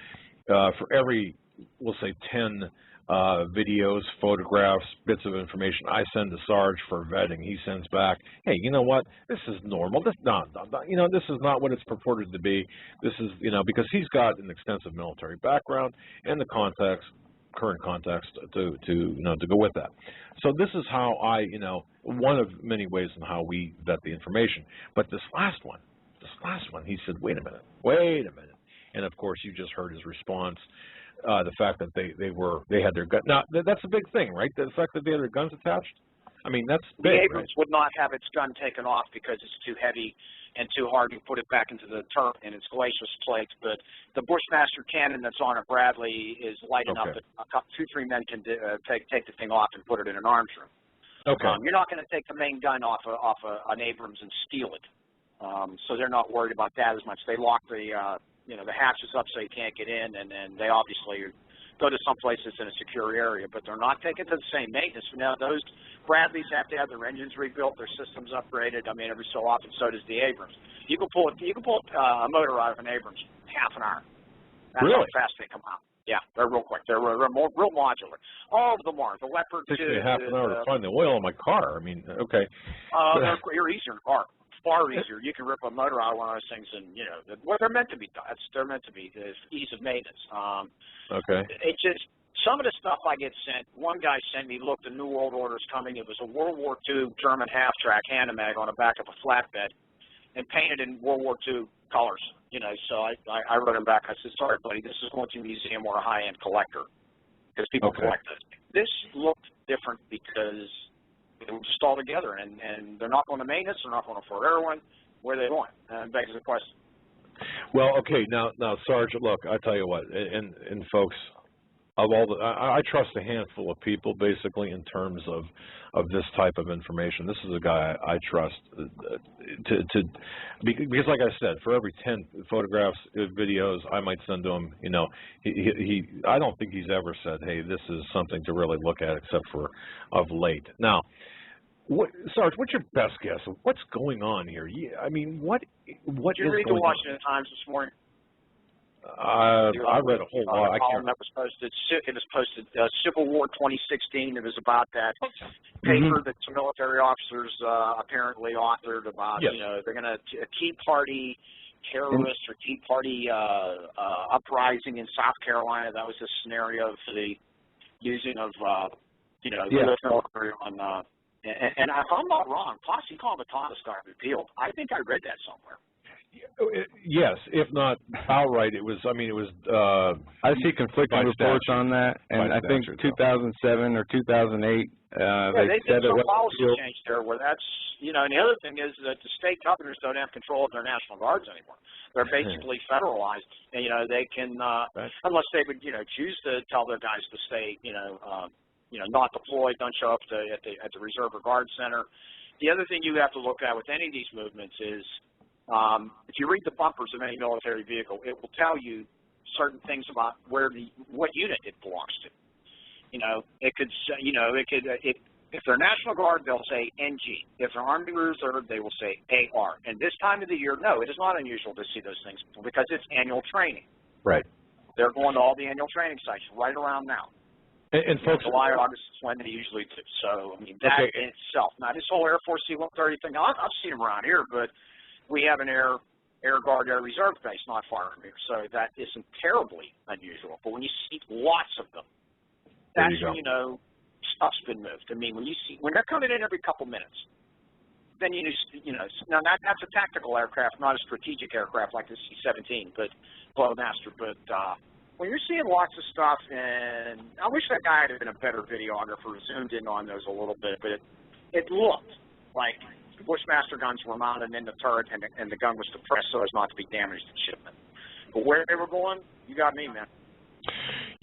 For every, we'll say 10. Videos, photographs, bits of information I send to Sarge for vetting. He sends back, hey, you know what? This is normal. This this is not what it's purported to be. This is, because he's got an extensive military background and the current context to go with that. So this is how I, one of many ways in how we vet the information. But this last one, he said, wait a minute. And of course, you just heard his response. The fact that they had their gun. Now that's a big thing, right? The fact that they had their guns attached. I mean, that's big. The Abrams would not have its gun taken off because it's too heavy and too hard to put it back into the turret and its glacis plates. But the Bushmaster cannon that's on a Bradley is light enough that 2-3 men can take the thing off and put it in an arms room. Okay. You're not going to take the main gun off an Abrams and steal it. So they're not worried about that as much. They lock the hatches up so you can't get in, and then they obviously go to some places in a secure area, but they're not taken to the same maintenance. Now, those Bradleys have to have their engines rebuilt, their systems upgraded. I mean, every so often, so does the Abrams. You can pull a motor out of an Abrams in half an hour. That's how fast they come out. Yeah, they're real quick. They're real modular. All of them are. The Leopard, takes me half an hour to find the oil in my car. I mean, okay. You're easier in the car. Far easier. You can rip a motor out of one of those things, and they're meant to be. They're meant to be. The ease of maintenance. Okay. It just some of the stuff I get sent. One guy sent me, look, the New World Order is coming. It was a World War II German half-track Hanamag on the back of a flatbed, and painted in World War II colors. So I wrote him back. I said, sorry, buddy, this is going to a museum or a high-end collector because people collect this. This looked different because they were just all together, and they're not going to maintenance, they're not going to Fort Irwin. Where are they going? And begs the question. Well, okay, now, Sarge, look, I tell you what, and folks, of all the, I trust a handful of people basically in terms of this type of information. This is a guy I trust because, like I said, for every 10 photographs, videos I might send to him, you know, I don't think he's ever said, hey, this is something to really look at, except for of late. Now, Sarge, what's your best guess of what's going on here? I mean, what Did you read the Washington Times this morning? I read a whole lot. I can't. That was posted. It was posted. Civil War 2016. It was about that paper that some military officers apparently authored about. Yes. You know, they're going to Tea Party terrorists or Tea Party uprising in South Carolina. That was the scenario for the using of you know, the U.S. military on. And if I'm not wrong, Posse Comitatus got repealed. I think I read that somewhere. Yes, if not outright, it was. I mean, it was. I see conflicting reports on that, and I think 2007 or 2008. They did some policy change there, where that's, you know. And the other thing is that the state governors don't have control of their National Guards anymore. They're basically federalized, and you know they can, unless they would, you know, choose to tell their guys to stay, you know, not deployed, don't show up at the Reserve or Guard Center. The other thing you have to look at with any of these movements is. If you read the bumpers of any military vehicle, it will tell you certain things about what unit it belongs to. You know, it could say, you know, if they're National Guard, they'll say NG. If they're Army Reserve, they will say AR. And this time of the year, no, it is not unusual to see those things because it's annual training. Right. They're going to all the annual training sites right around now. And folks, July, August is when they usually do. So, I mean, that in itself. Now, this whole Air Force C-130 thing, I've seen them around here, but we have an Air Guard, Air Reserve base not far from here, so that isn't terribly unusual. But when you see lots of them, that's when you know stuff's been moved. I mean, when they're coming in every couple minutes, then you know. Now that's a tactical aircraft, not a strategic aircraft like the C-17, but Glowmaster. But when you're seeing lots of stuff, and I wish that guy had been a better videographer, zoomed in on those a little bit, but it looked like the Bushmaster guns were mounted in the turret, and the gun was depressed so as not to be damaged in shipment. But where they were going, you got me, man.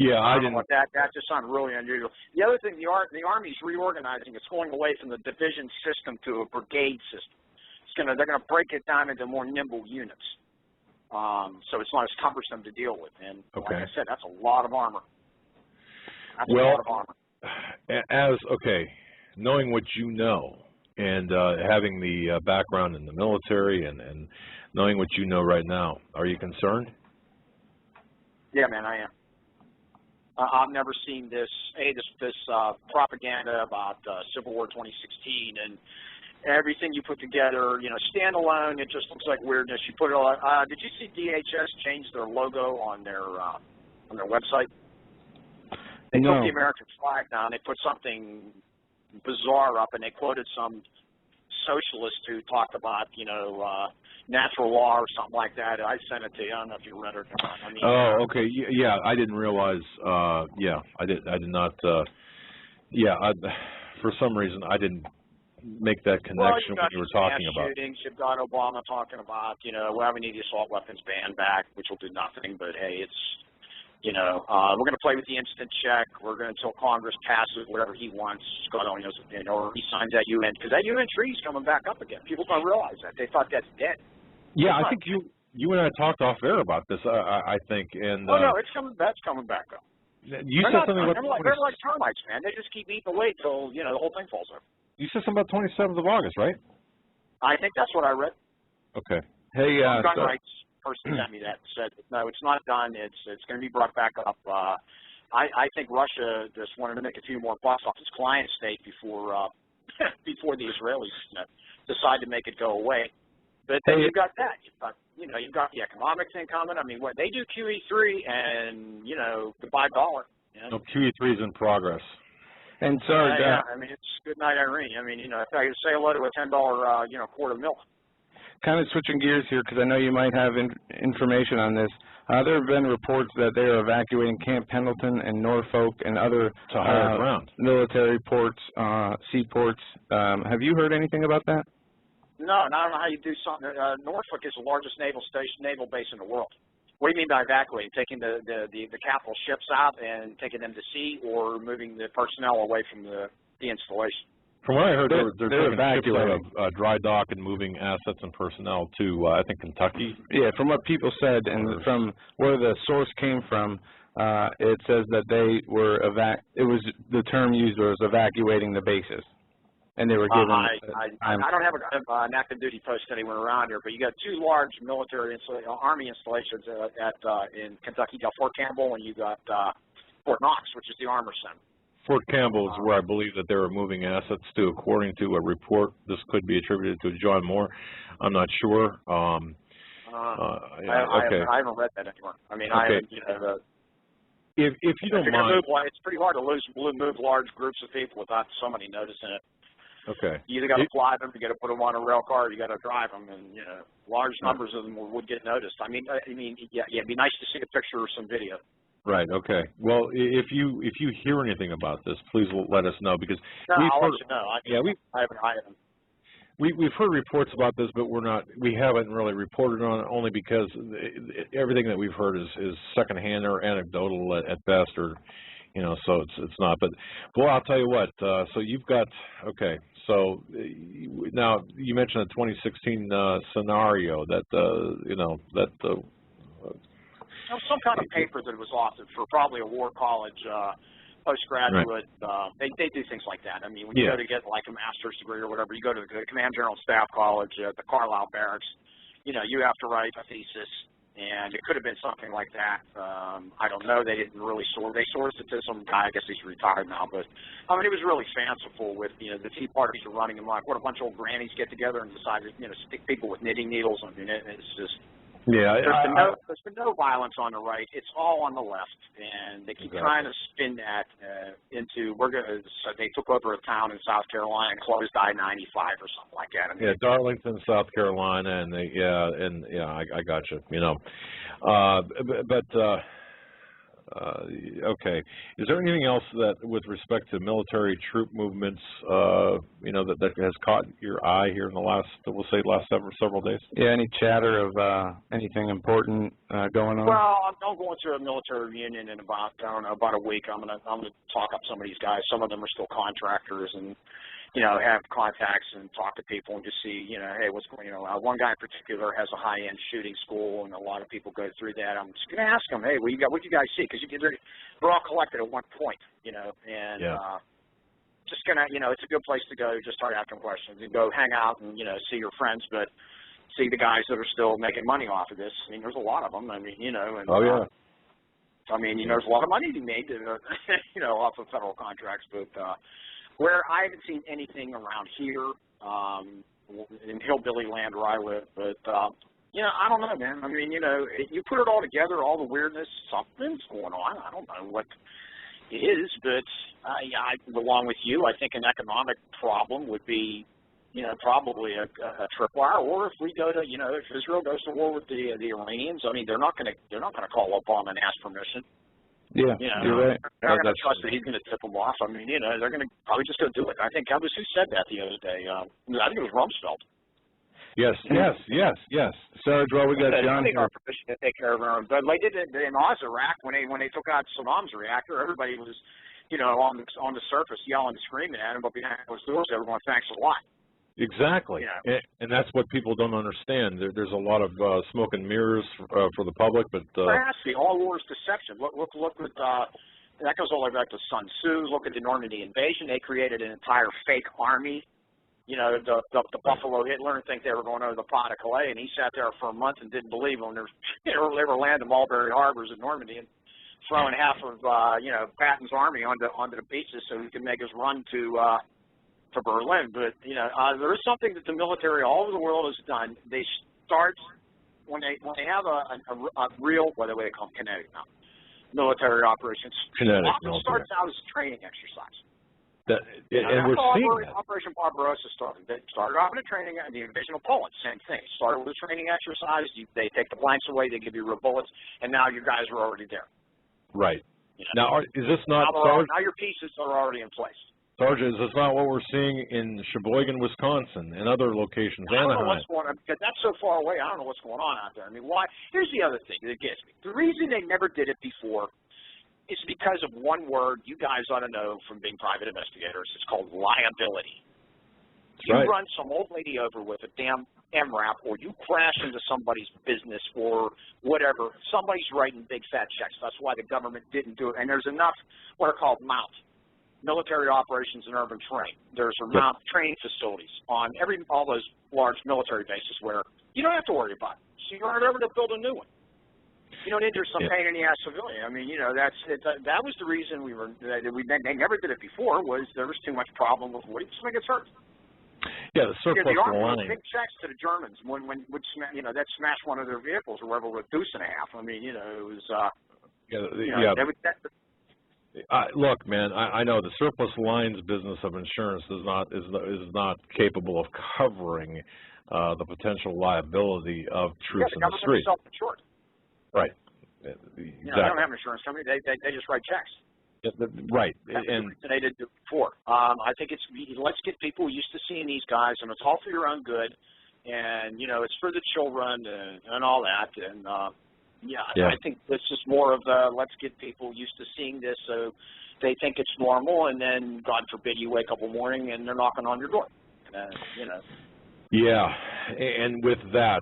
Yeah, I didn't. That just sounded really unusual. The other thing, the Army's reorganizing. It's going away from the division system to a brigade system. They're gonna break it down into more nimble units, so it's not as cumbersome to deal with. And like I said, that's a lot of armor. That's a lot of armor. Knowing what you know. And having the background in the military and knowing what you know right now, are you concerned? Yeah, man, I am. I've never seen this propaganda about Civil War 2016 and everything you put together. You know, standalone, it just looks like weirdness. You put it all. Did you see DHS change their logo on their website? They took the American flag down. They put something bizarre up, and they quoted some socialist who talked about, you know, natural law or something like that. I sent it to you. I don't know if you read it or not. I mean, yeah, I didn't realize. I did not. For some reason, I didn't make that connection when you were talking about shootings. You've got Obama talking about, you know, well, we need the assault weapons ban back, which will do nothing. But hey, it's. You know, we're going to play with the instant check. We're going to, until Congress passes whatever he wants, God only knows, you know, or he signs that UN, because that UN treaty is coming back up again. People don't realize that. They thought that's dead. Yeah, I think you and I talked off air about this, I think. And no, it's coming. That's coming back up. You said something about they're like termites, man. They just keep eating away till, you know, the whole thing falls over. You said something about 27th of August, right? I think that's what I read. Okay. Hey, gun rights person sent me that and said, no, it's not done. It's going to be brought back up. I think Russia just wanted to make a few more bucks off its client state before before the Israelis decide to make it go away. But then you've got that. You've got the economic thing coming. I mean, what they do QE3 and, you know, goodbye dollar. You know? No, QE3 is in progress. And sorry, I mean, it's good night, Irene. I mean, you know, if I could say hello to a $10 quart of milk. Kind of switching gears here, because I know you might have information on this. There have been reports that they are evacuating Camp Pendleton and Norfolk and other military ports, seaports. Have you heard anything about that? No, and I don't know how you do something. Norfolk is the largest naval base in the world. What do you mean by evacuating? Taking the capital ships out and taking them to sea, or moving the personnel away from the installation? From what I heard, they're taking ships out of dry dock and moving assets and personnel to, I think, Kentucky. Yeah, from what people said and from where the source came from, it says that they were the term used was evacuating the bases, and they were given. I don't have an active duty post anywhere around here, but you got two large military army installations in Kentucky. You got Fort Campbell and you got Fort Knox, which is the Armor Center. Fort Campbell is where I believe that they were moving assets to, according to a report. This could be attributed to John Moore. I'm not sure. I haven't read that anywhere. I mean, I haven't, if you don't mind, it's pretty hard to move large groups of people without somebody noticing it. Okay. You either got to fly them, you got to put them on a rail car, you got to drive them, and large numbers of them would get noticed. I mean, yeah, it'd be nice to see a picture or some video. Right. Okay. Well, if you hear anything about this, please let us know, because I'll let you know. I haven't. We've heard reports about this, but we haven't really reported on it, only because everything that we've heard is secondhand or anecdotal at best, or so it's not. But well, I'll tell you what. So you've got So now you mentioned a 2016 scenario that some kind of paper that was authored for probably a war college postgraduate. Right. They do things like that. I mean, when you go to get like a master's degree or whatever, you go to the Command General Staff College at the Carlisle Barracks. You have to write a thesis, and it could have been something like that. I don't know. They didn't really They sourced it to some guy. I guess he's retired now, but I mean, it was really fanciful. With the Tea Parties are running him like what a bunch of old grannies get together and decide to stick people with knitting needles. I mean, it's just. Yeah, there's been no violence on the right. It's all on the left, and they keep trying to spin that into So they took over a town in South Carolina and closed I-95 or something like that. I mean, Darlington, South Carolina, and I got you. Okay. Is there anything else that, with respect to military troop movements, that has caught your eye here in the last several days? Yeah. Any chatter of anything important going on? Well, I'm going to a military reunion in about a week. I'm gonna talk up some of these guys. Some of them are still contractors, and have contacts and talk to people and just see, hey, what's going on. One guy in particular has a high-end shooting school, and a lot of people go through that. I'm just going to ask them, hey, what do you guys see? Because we're all collected at one point, and just going to, it's a good place to go, just start asking questions and go hang out and, see your friends, but see the guys that are still making money off of this. I mean, there's a lot of them. I mean, and I mean, there's a lot of money to be made, off of federal contracts, but where I haven't seen anything around here in hillbilly land where I live, but, I don't know, man. I mean, you put it all together, all the weirdness, something's going on. I don't know what it is, but along with you, I think an economic problem would be, probably a tripwire. Or if we go to, if Israel goes to war with the Iranians, I mean, they're not going to call Obama and ask permission. Yeah, you're right. They're not going to trust that he's going to tip them off. I mean, they're going to probably just go do it. I think who said that the other day? I think it was Rumsfeld. Yes. Sarge, well, we got John here. Permission to take care of our own. But they did it in Iraq when they took out Saddam's reactor. Everybody was, on the surface yelling and screaming at him, but behind those doors, they were going, "Thanks a lot." Exactly, and that's what people don't understand. There's a lot of smoke and mirrors for the public, but all war is deception. Look at that goes all the way back to Sun Tzu. Look at the Normandy invasion. They created an entire fake army. The Buffalo Hitler, and think they were going over the pot of Calais, and he sat there for a month and didn't believe them. They were landing Mulberry Harbors in Normandy and throwing half of Patton's army onto the beaches so he could make his run to Berlin. But there is something that the military all over the world has done. They start when they have a real, what do they call them, kinetic now, military operations. Kinetic. Often starts out as a training exercise. And we're seeing that. Operation Barbarossa started. They started off in a training. The invasion of Poland, same thing. Started with a training exercise. They take the blanks away. They give you real bullets, and now your guys are already there. Right. Now, is this not? Now your pieces are already in place. Sergeant, is this not what we're seeing in Sheboygan, Wisconsin, and other locations, I don't know Anaheim? what's going on, because that's so far away. I don't know what's going on out there. I mean, why? Here's the other thing that gets me. The reason they never did it before is because of one word you guys ought to know from being private investigators. It's called liability. You run some old lady over with a damn MRAP, or you crash into somebody's business or whatever, somebody's writing big fat checks. That's why the government didn't do it. And there's enough what are called MOUT, military operations and urban training. There's MOUT training facilities on all those large military bases where you don't have to worry about it. So you aren't ever to build a new one. You don't injure some pain in the ass civilian. I mean, you know, that was the reason they never did it before, was there was too much problem with what if somebody gets hurt. Yeah, the surplus the Army line. wrote big checks to the Germans when that smashed one of their vehicles or whatever with deuce and a half. I mean, you know, it was. Look, man, I know the surplus lines business of insurance is not capable of covering the potential liability of troops in the street. Self-insured. Right. Exactly. You know, they don't have an insurance company. They just write checks. Right. And they did it before. I think let's get people used to seeing these guys, and it's all for your own good, and you know, it's for the children and all that. And I think this is more of let's get people used to seeing this, so they think it's normal, and then God forbid you wake up one morning and they're knocking on your door. You know. Yeah, and with that,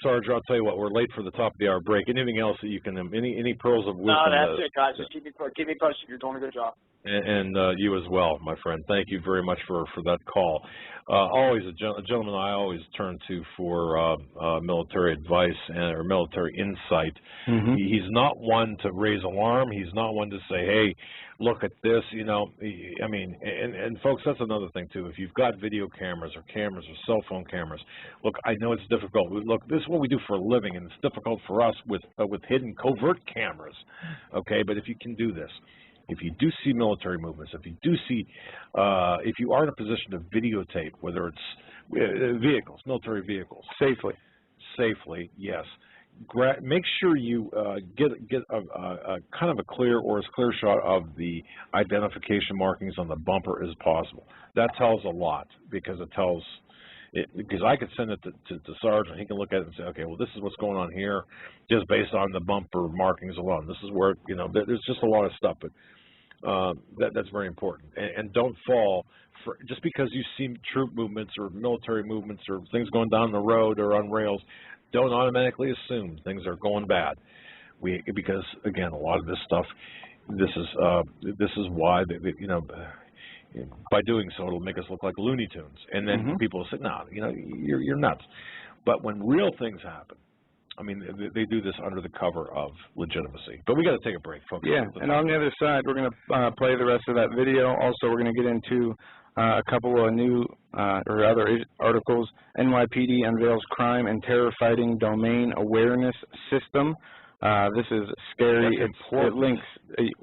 Sarge, I'll tell you what, we're late for the top of the hour break. Anything else that you can, any pearls of wisdom? No, that's it, guys. Just keep me posted. You're doing a good job. And you as well, my friend. Thank you very much for that call. Always a gentleman I always turn to for military advice or military insight. Mm-hmm. He's not one to raise alarm. He's not one to say, hey, look at this, you know. I mean, and folks, that's another thing, too. If you've got video cameras or cell phone cameras, look, I know it's difficult. Look, this is what we do for a living, and it's difficult for us with hidden covert cameras, okay? But if you can do this, if you do see military movements, if you do see, if you are in a position to videotape, whether it's vehicles, military vehicles. Safely, yes. Make sure you get a kind of a clear or as clear shot of the identification markings on the bumper as possible. That tells a lot, because it tells, because I could send it to Sarge, and he can look at it and say, okay, well, this is what's going on here, just based on the bumper markings alone. This is where, you know, there's just a lot of stuff, but that's very important. And don't fall for, just because you see troop movements or military movements or things going down the road or on rails, don't automatically assume things are going bad. Because again, a lot of this stuff, this is why you know, by doing so, it'll make us look like Looney Tunes, and then people will say, no, you know, you're nuts. But when real things happen, I mean, they do this under the cover of legitimacy. But we got to take a break, folks. Yeah, and on the other side, we're going to play the rest of that video. Also, we're going to get into a couple of new or other articles. NYPD unveils crime and terror fighting domain awareness system. This is scary. It links.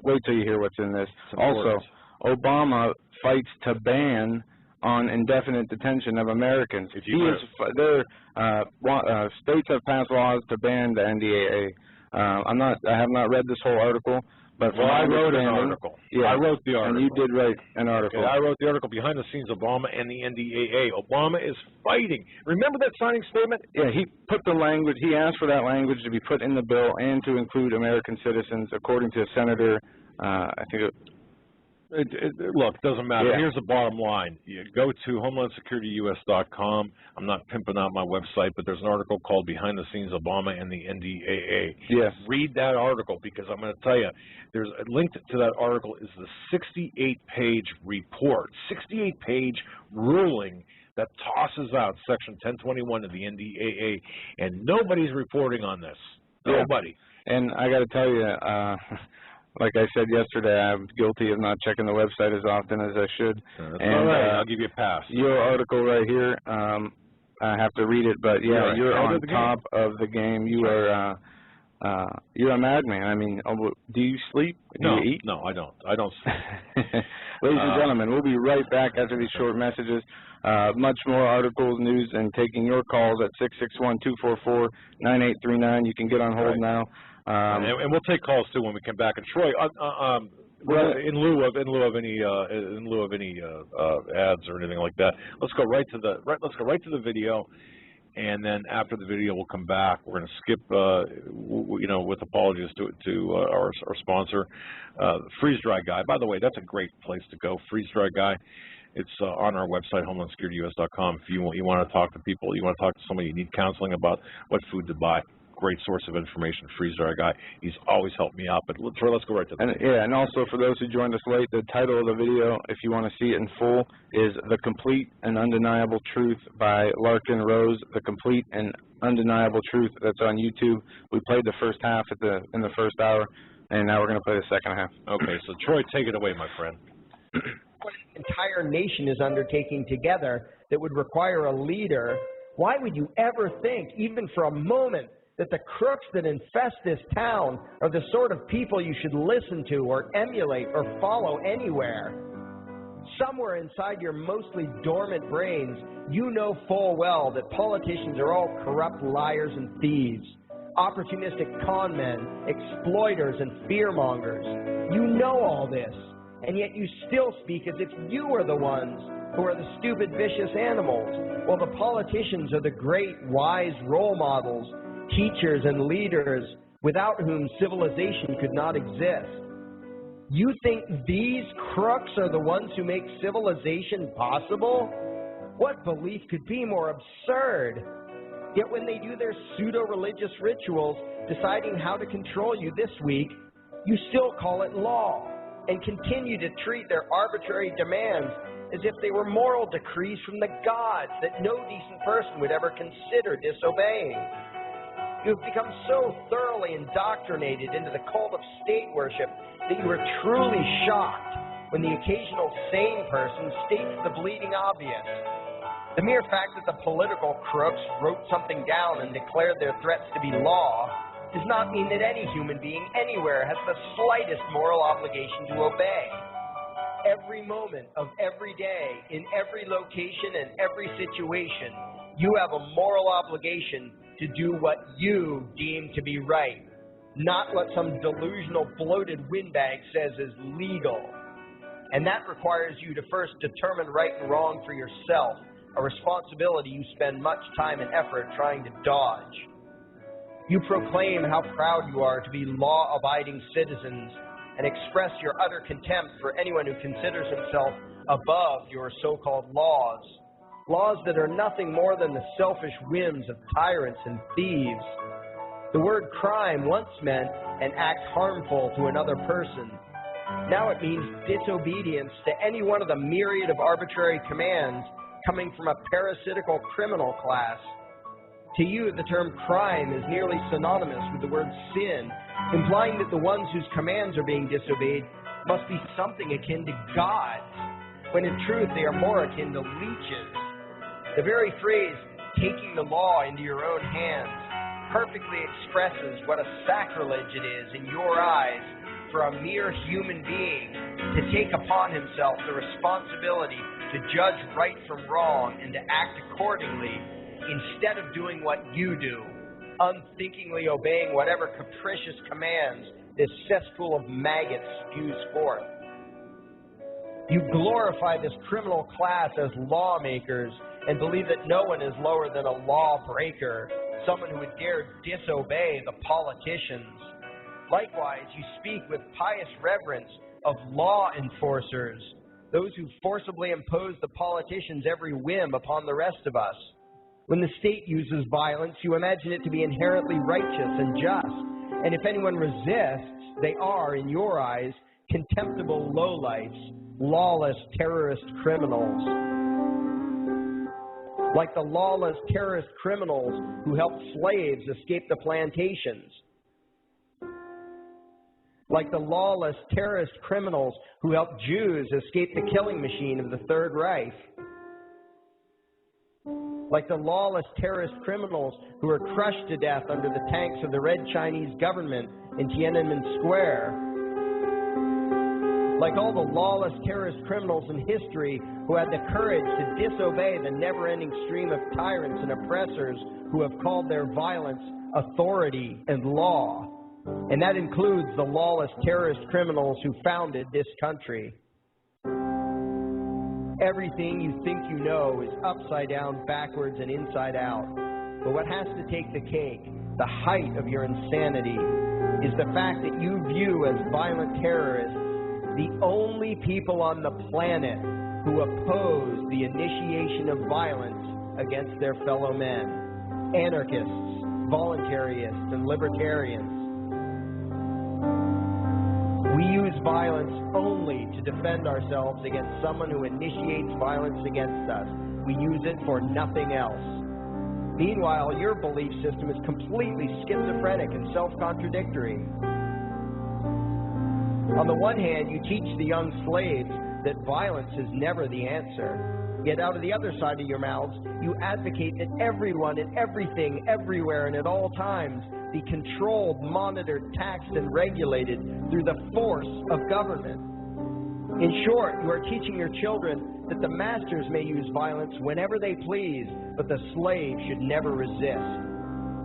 Wait till you hear what's in this. Also, Obama fights to ban on indefinite detention of Americans. States have passed laws to ban the NDAA. I have not read this whole article, but I wrote an article. Yeah, I wrote the article. And you did write an article. Okay, I wrote the article, Behind the Scenes, Obama and the NDAA. Obama is fighting. Remember that signing statement? Yeah, he put the language, he asked for that language to be put in the bill and to include American citizens, according to Senator, I think look, doesn't matter. Yeah. Here's the bottom line. You go to HomelandSecurityUS.com. I'm not pimping out my website, but there's an article called Behind the Scenes, Obama and the NDAA. Yes. Read that article, because I'm going to tell you, there's linked to that article is the 68-page report, 68-page ruling that tosses out Section 1021 of the NDAA, and nobody's reporting on this. Nobody. Yeah. And I got to tell you, like I said yesterday, I'm guilty of not checking the website as often as I should. That's all right. I'll give you a pass. Your article right here, I have to read it, but yeah, you're on top of the game. You are, you're a madman. I mean, do you sleep? Do you eat? No, I don't. I don't sleep. Ladies and gentlemen, we'll be right back after these short messages. Much more articles, news, and taking your calls at 661-244-9839. You can get on hold now. And we'll take calls, too, when we come back. And, Troy, Well, in lieu of any ads or anything like that, let's go right to the video, and then after the video we'll come back. We're going to skip, with apologies to our sponsor, Freeze Dry Guy. By the way, that's a great place to go. Freeze Dry Guy. It's on our website, homelandsecurityus.com. If you want to talk to people, you want to talk to somebody, you need counseling about what food to buy. Great source of information, Freeze Dry Guy. He's always helped me out. But let's go right to that. And also for those who joined us late, the title of the video, if you want to see it in full, is "The Complete and Undeniable Truth" by Larkin Rose. The Complete and Undeniable Truth. That's on YouTube. We played the first half in the first hour, and now we're going to play the second half. Okay, so Troy, take it away, my friend. What an entire nation is undertaking together that would require a leader, why would you ever think, even for a moment, that the crooks that infest this town are the sort of people you should listen to or emulate or follow anywhere? Somewhere inside your mostly dormant brains, you know full well that politicians are all corrupt liars and thieves, opportunistic con men, exploiters, and fearmongers. You know all this, and yet you still speak as if you are the ones who are the stupid, vicious animals, while the politicians are the great, wise role models, teachers and leaders without whom civilization could not exist. You think these crooks are the ones who make civilization possible? What belief could be more absurd? Yet when they do their pseudo-religious rituals deciding how to control you this week, you still call it law and continue to treat their arbitrary demands as if they were moral decrees from the gods that no decent person would ever consider disobeying. You have become so thoroughly indoctrinated into the cult of state worship that you are truly shocked when the occasional sane person states the bleeding obvious. The mere fact that the political crooks wrote something down and declared their threats to be law does not mean that any human being anywhere has the slightest moral obligation to obey. Every moment of every day, in every location and every situation, you have a moral obligation to do what you deem to be right, not what some delusional bloated windbag says is legal. And that requires you to first determine right and wrong for yourself, a responsibility you spend much time and effort trying to dodge. You proclaim how proud you are to be law-abiding citizens and express your utter contempt for anyone who considers himself above your so-called laws. Laws that are nothing more than the selfish whims of tyrants and thieves. The word crime once meant an act harmful to another person. Now it means disobedience to any one of the myriad of arbitrary commands coming from a parasitical criminal class. To you, the term crime is nearly synonymous with the word sin, implying that the ones whose commands are being disobeyed must be something akin to gods, when in truth they are more akin to leeches. The very phrase, taking the law into your own hands, perfectly expresses what a sacrilege it is in your eyes for a mere human being to take upon himself the responsibility to judge right from wrong and to act accordingly instead of doing what you do, unthinkingly obeying whatever capricious commands this cesspool of maggots spews forth. You glorify this criminal class as lawmakers and believe that no one is lower than a lawbreaker, someone who would dare disobey the politicians. Likewise, you speak with pious reverence of law enforcers, those who forcibly impose the politicians' every whim upon the rest of us. When the state uses violence, you imagine it to be inherently righteous and just, and if anyone resists, they are, in your eyes, contemptible lowlifes, lawless terrorist criminals. Like the lawless terrorist criminals who helped slaves escape the plantations. Like the lawless terrorist criminals who helped Jews escape the killing machine of the Third Reich. Like the lawless terrorist criminals who were crushed to death under the tanks of the Red Chinese government in Tiananmen Square. Like all the lawless terrorist criminals in history who had the courage to disobey the never-ending stream of tyrants and oppressors who have called their violence authority and law. And that includes the lawless terrorist criminals who founded this country. Everything you think you know is upside down, backwards, and inside out. But what has to take the cake, the height of your insanity, is the fact that you view as violent terrorists the only people on the planet who oppose the initiation of violence against their fellow men. Anarchists, voluntarists, and libertarians. We use violence only to defend ourselves against someone who initiates violence against us. We use it for nothing else. Meanwhile, your belief system is completely schizophrenic and self-contradictory. On the one hand, you teach the young slaves that violence is never the answer. Yet out of the other side of your mouths, you advocate that everyone and everything, everywhere and at all times be controlled, monitored, taxed, and regulated through the force of government. In short, you are teaching your children that the masters may use violence whenever they please, but the slave should never resist.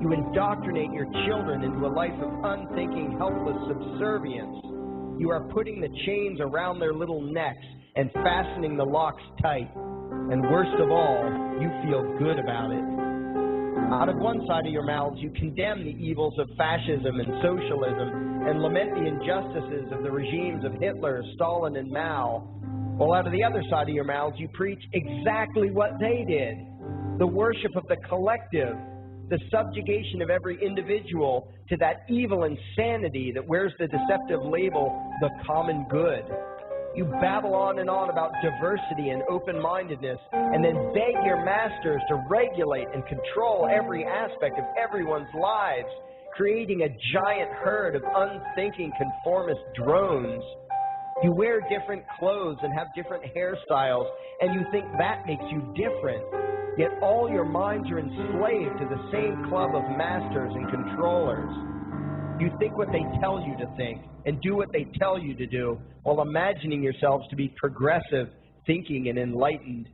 You indoctrinate your children into a life of unthinking, helpless subservience. You are putting the chains around their little necks and fastening the locks tight. And worst of all, you feel good about it. Out of one side of your mouths, you condemn the evils of fascism and socialism and lament the injustices of the regimes of Hitler, Stalin, and Mao. While out of the other side of your mouths, you preach exactly what they did. The worship of the collective, the subjugation of every individual to that evil insanity that wears the deceptive label, the common good. You babble on and on about diversity and open-mindedness, and then beg your masters to regulate and control every aspect of everyone's lives, creating a giant herd of unthinking conformist drones. You wear different clothes and have different hairstyles, and you think that makes you different. Yet all your minds are enslaved to the same club of masters and controllers. You think what they tell you to think and do what they tell you to do while imagining yourselves to be progressive, thinking, and enlightened.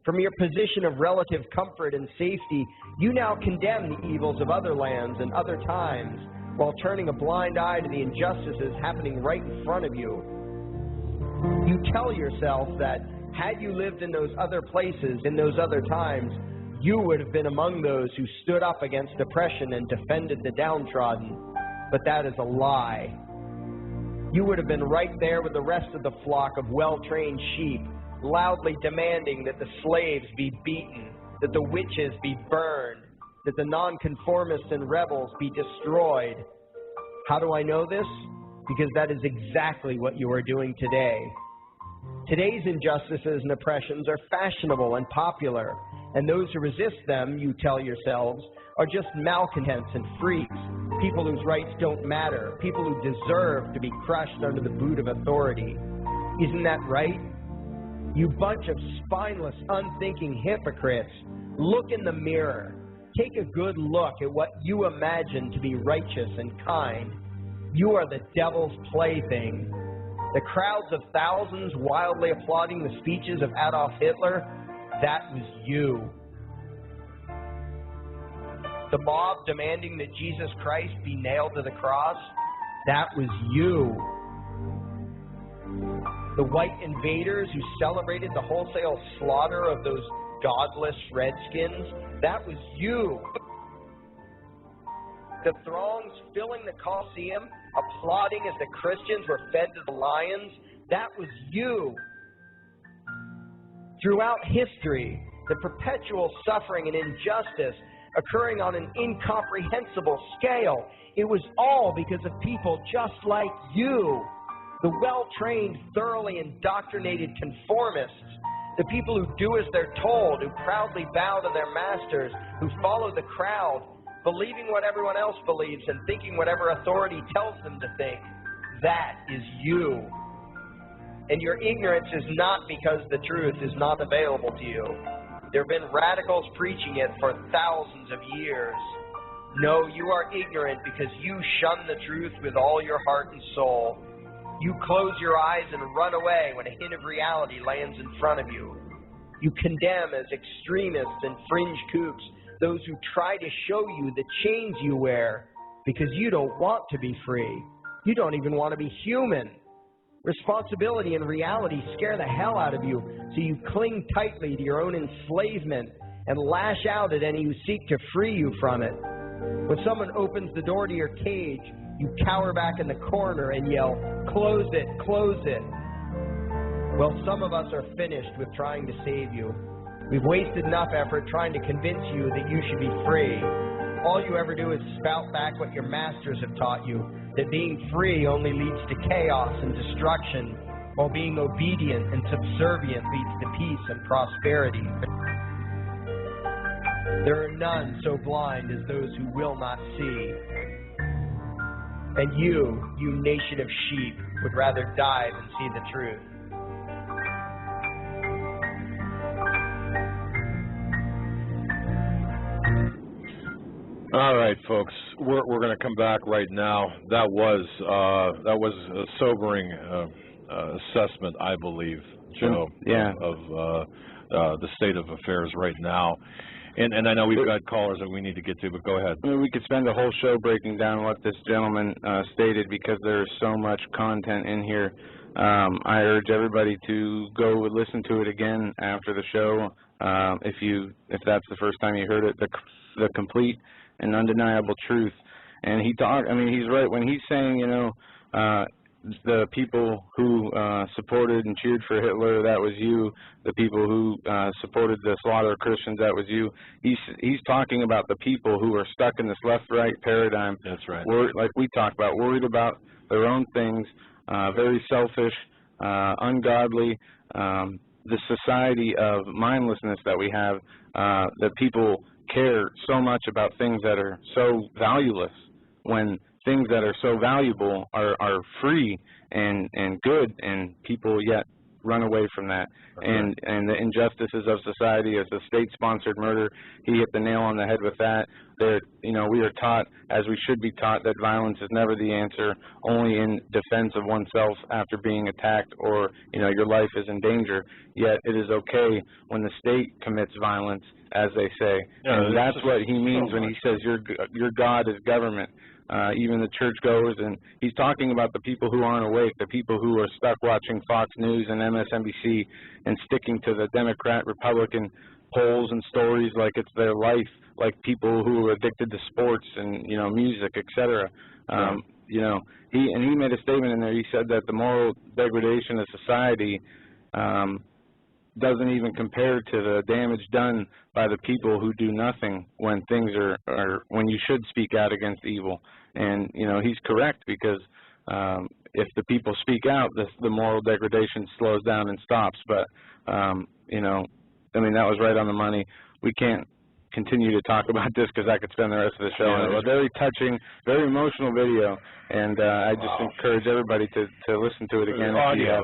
From your position of relative comfort and safety, you now condemn the evils of other lands and other times while turning a blind eye to the injustices happening right in front of you. You tell yourself that had you lived in those other places, in those other times, you would have been among those who stood up against oppression and defended the downtrodden. But that is a lie. You would have been right there with the rest of the flock of well-trained sheep, loudly demanding that the slaves be beaten, that the witches be burned, that the nonconformists and rebels be destroyed. How do I know this? Because that is exactly what you are doing today. Today's injustices and oppressions are fashionable and popular, and those who resist them, you tell yourselves, are just malcontents and freaks, people whose rights don't matter, people who deserve to be crushed under the boot of authority. Isn't that right? You bunch of spineless, unthinking hypocrites, look in the mirror. Take a good look at what you imagine to be righteous and kind. You are the devil's plaything. The crowds of thousands wildly applauding the speeches of Adolf Hitler, that was you. The mob demanding that Jesus Christ be nailed to the cross, that was you. The white invaders who celebrated the wholesale slaughter of those godless redskins, that was you. The throngs filling the Colosseum, applauding as the Christians were fed to the lions, that was you. Throughout history, the perpetual suffering and injustice occurring on an incomprehensible scale, it was all because of people just like you, the well-trained, thoroughly indoctrinated conformists, the people who do as they're told, who proudly bow to their masters, who follow the crowd, believing what everyone else believes and thinking whatever authority tells them to think. That is you. And your ignorance is not because the truth is not available to you. There have been radicals preaching it for thousands of years. No, you are ignorant because you shun the truth with all your heart and soul. You close your eyes and run away when a hint of reality lands in front of you. You condemn as extremists and fringe kooks those who try to show you the chains you wear, because you don't want to be free. You don't even want to be human. Responsibility and reality scare the hell out of you, so you cling tightly to your own enslavement and lash out at any who seek to free you from it. When someone opens the door to your cage, you cower back in the corner and yell, "Close it, close it." Well, some of us are finished with trying to save you. We've wasted enough effort trying to convince you that you should be free. All you ever do is spout back what your masters have taught you, that being free only leads to chaos and destruction, while being obedient and subservient leads to peace and prosperity. There are none so blind as those who will not see. And you nation of sheep, would rather die than see the truth. All right, folks, we're going to come back right now. That was a sobering assessment, I believe, Joe, of the state of affairs right now. And I know we've got callers that we need to get to, but go ahead. I mean, we could spend a whole show breaking down what this gentleman stated, because there's so much content in here. I urge everybody to go listen to it again after the show. If that's the first time you heard it, the complete and undeniable truth. And he's right when he's saying, the people who supported and cheered for Hitler, that was you. The people who supported the slaughter of Christians, that was you. He's talking about the people who are stuck in this left-right paradigm. That's right. Like we talked about, worried about their own things, very selfish, ungodly. The society of mindlessness that we have, that people care so much about things that are so valueless, when things that are so valuable are free and good, and people yet run away from that. And the injustices of society, as the state-sponsored murder, he hit the nail on the head with that. We are taught, as we should be taught, that violence is never the answer, only in defense of oneself after being attacked, or your life is in danger. Yet it is okay when the state commits violence, as they say. Yeah, and that's what he means when he says your God is government. Even the churchgoers, and he's talking about the people who aren't awake, the people who are stuck watching Fox News and MSNBC and sticking to the Democrat, Republican polls and stories like it's their life, like people who are addicted to sports and music, etc. He made a statement in there. He said that the moral degradation of society doesn't even compare to the damage done by the people who do nothing when things are when you should speak out against evil. And he's correct, because if the people speak out, the moral degradation slows down and stops. But that was right on the money. We can't continue to talk about this, because I could spend the rest of the show on it. A very touching, very emotional video, and I just encourage everybody to listen to it again. The audio,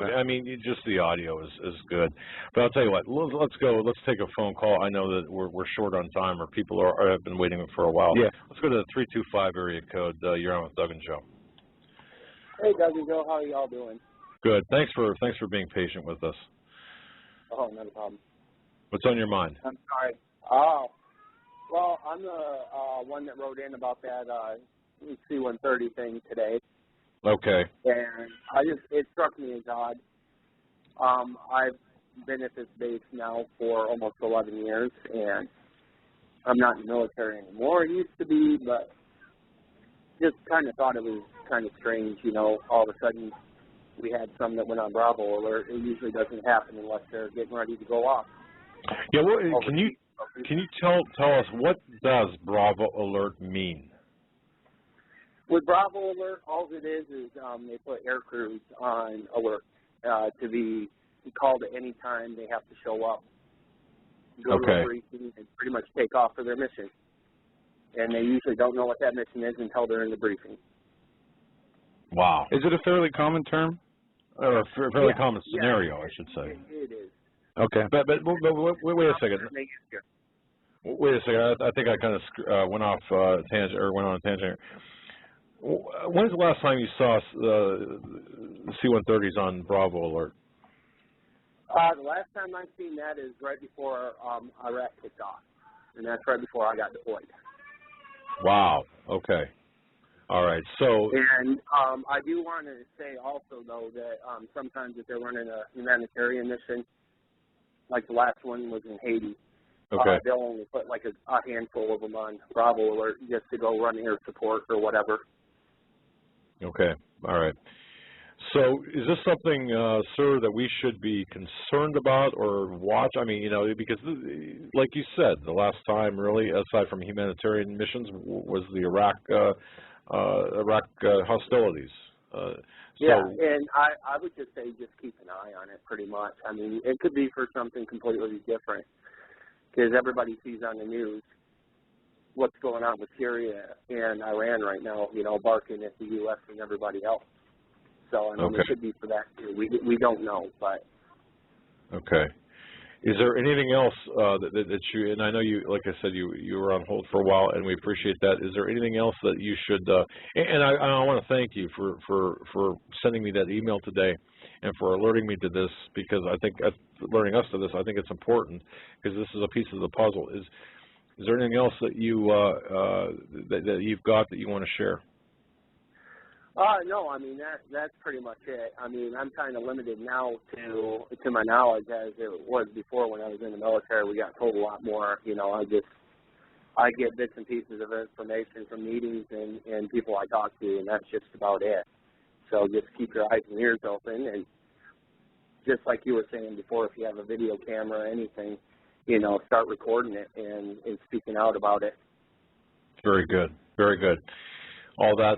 just the audio is good. But I'll tell you what, let's take a phone call. I know that we're short on time, or people have been waiting for a while. Yeah. Let's go to the 325 area code. You're on with Doug and Joe. Hey, Doug and Joe, how are y'all doing? Good. Thanks for being patient with us. Oh, not a problem. What's on your mind? I'm sorry. Well, I'm the one that wrote in about that C-130 thing today. Okay. And it struck me as odd. I've been at this base now for almost 11 years, and I'm not in the military anymore. I used to be, but just kind of thought it was kind of strange, all of a sudden we had some that went on Bravo alert. It usually doesn't happen unless they're getting ready to go off. Yeah, well, can you tell us, what does Bravo alert mean? With Bravo alert, all it is they put air crews on alert to be called at any time. They have to show up, go to a briefing, and pretty much take off for their mission. And they usually don't know what that mission is until they're in the briefing. Wow. Is it a fairly common term? Or a fairly common scenario, I should say. It is. Okay. But wait a second. Wait a second. I think I kind of went off tangent, or went on a tangent. When's the last time you saw C-130s on Bravo alert? The last time I've seen that is right before Iraq kicked off, and that's right before I got deployed. Wow. Okay. All right. So. And I do want to say also, though, that sometimes if they're running a humanitarian mission, like the last one was in Haiti, Okay. they'll only put like a handful of them on Bravo Alert just to go run air support or whatever. Okay. All right. So is this something, sir, that we should be concerned about or watch? I mean, you know, because like you said, the last time really, aside from humanitarian missions, was the Iraq hostilities. Yeah, and I would just say just keep an eye on it pretty much. I mean, it could be for something completely different because everybody sees on the news what's going on with Syria and Iran right now, you know, barking at the U.S. and everybody else. So, I mean, Okay. it could be for that, too. We don't know, but... Okay. Is there anything else that you, and I know you, like I said, you were on hold for a while, and we appreciate that. Is there anything else that you should, and I want to thank you for sending me that email today and for alerting me to this, because I think, alerting us to this, I think it's important, because this is a piece of the puzzle. Is there anything else that you, that you've got that you want to share? No, I mean, that's pretty much it. I mean, I'm kind of limited now to my knowledge as it was before when I was in the military. We got told a lot more. You know, I get bits and pieces of information from meetings and people I talk to, and that's just about it. So just keep your eyes and ears open, and just like you were saying before, if you have a video camera or anything, you know, start recording it and speaking out about it. Very good. Very good. All that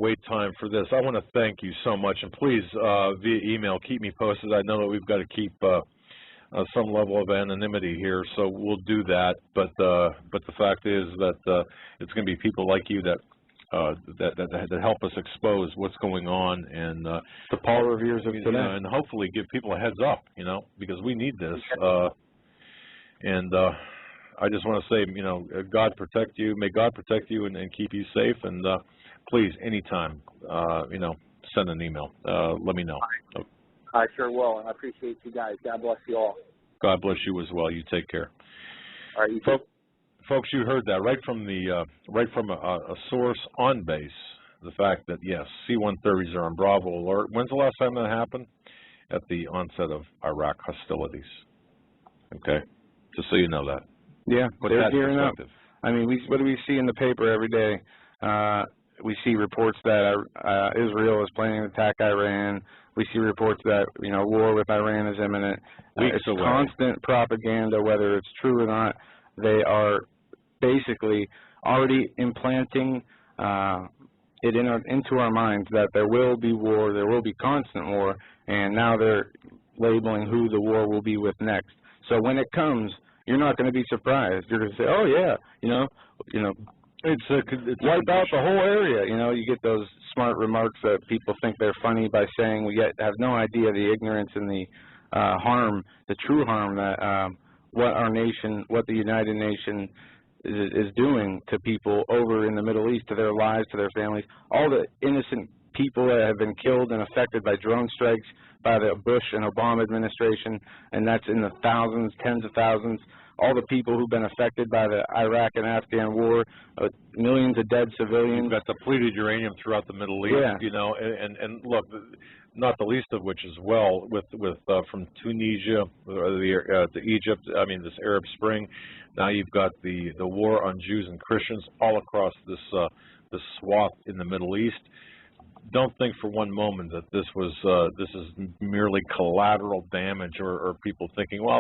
wait time for this. I want to thank you so much, and please via email keep me posted. I know that we've got to keep some level of anonymity here, so we'll do that. But the fact is that it's going to be people like you that help us expose what's going on, and the Paul reveres of today, and hopefully give people a heads up, you know, because we need this. And I just want to say, you know, God protect you. May God protect you and keep you safe. And please, anytime, you know, send an email. Let me know. I sure will. I appreciate you guys. God bless you all. God bless you as well. You take care. All right, you folks, you heard that right from a source on base. The fact that yes, C-130s are on Bravo Alert. When's the last time that happened? At the onset of Iraq hostilities. Okay, just so you know that. Yeah, they're gearing up. I mean, what do we see in the paper every day? We see reports that Israel is planning to attack Iran. We see reports that, you know, war with Iran is imminent. It's constant propaganda, whether it's true or not. They are basically already implanting it into our minds that there will be war, there will be constant war, and now they're labeling who the war will be with next. So when it comes, you're not going to be surprised. You're going to say, "Oh yeah, you know, it's wipe out the whole area." You know, you get those smart remarks that people think they're funny by saying, we yet have no idea the ignorance and the harm, the true harm that what the United Nations is doing to people over in the Middle East, to their lives, to their families, all the innocent people that have been killed and affected by drone strikes by the Bush and Obama administration, and that's in the thousands, tens of thousands. All the people who've been affected by the Iraq and Afghan war, millions of dead civilians. You've got depleted uranium throughout the Middle East, you know, and look, not the least of which as well, with from Tunisia to Egypt, I mean, this Arab Spring. Now you've got the war on Jews and Christians all across this swath in the Middle East. Don't think for one moment that this is merely collateral damage, or people thinking, well,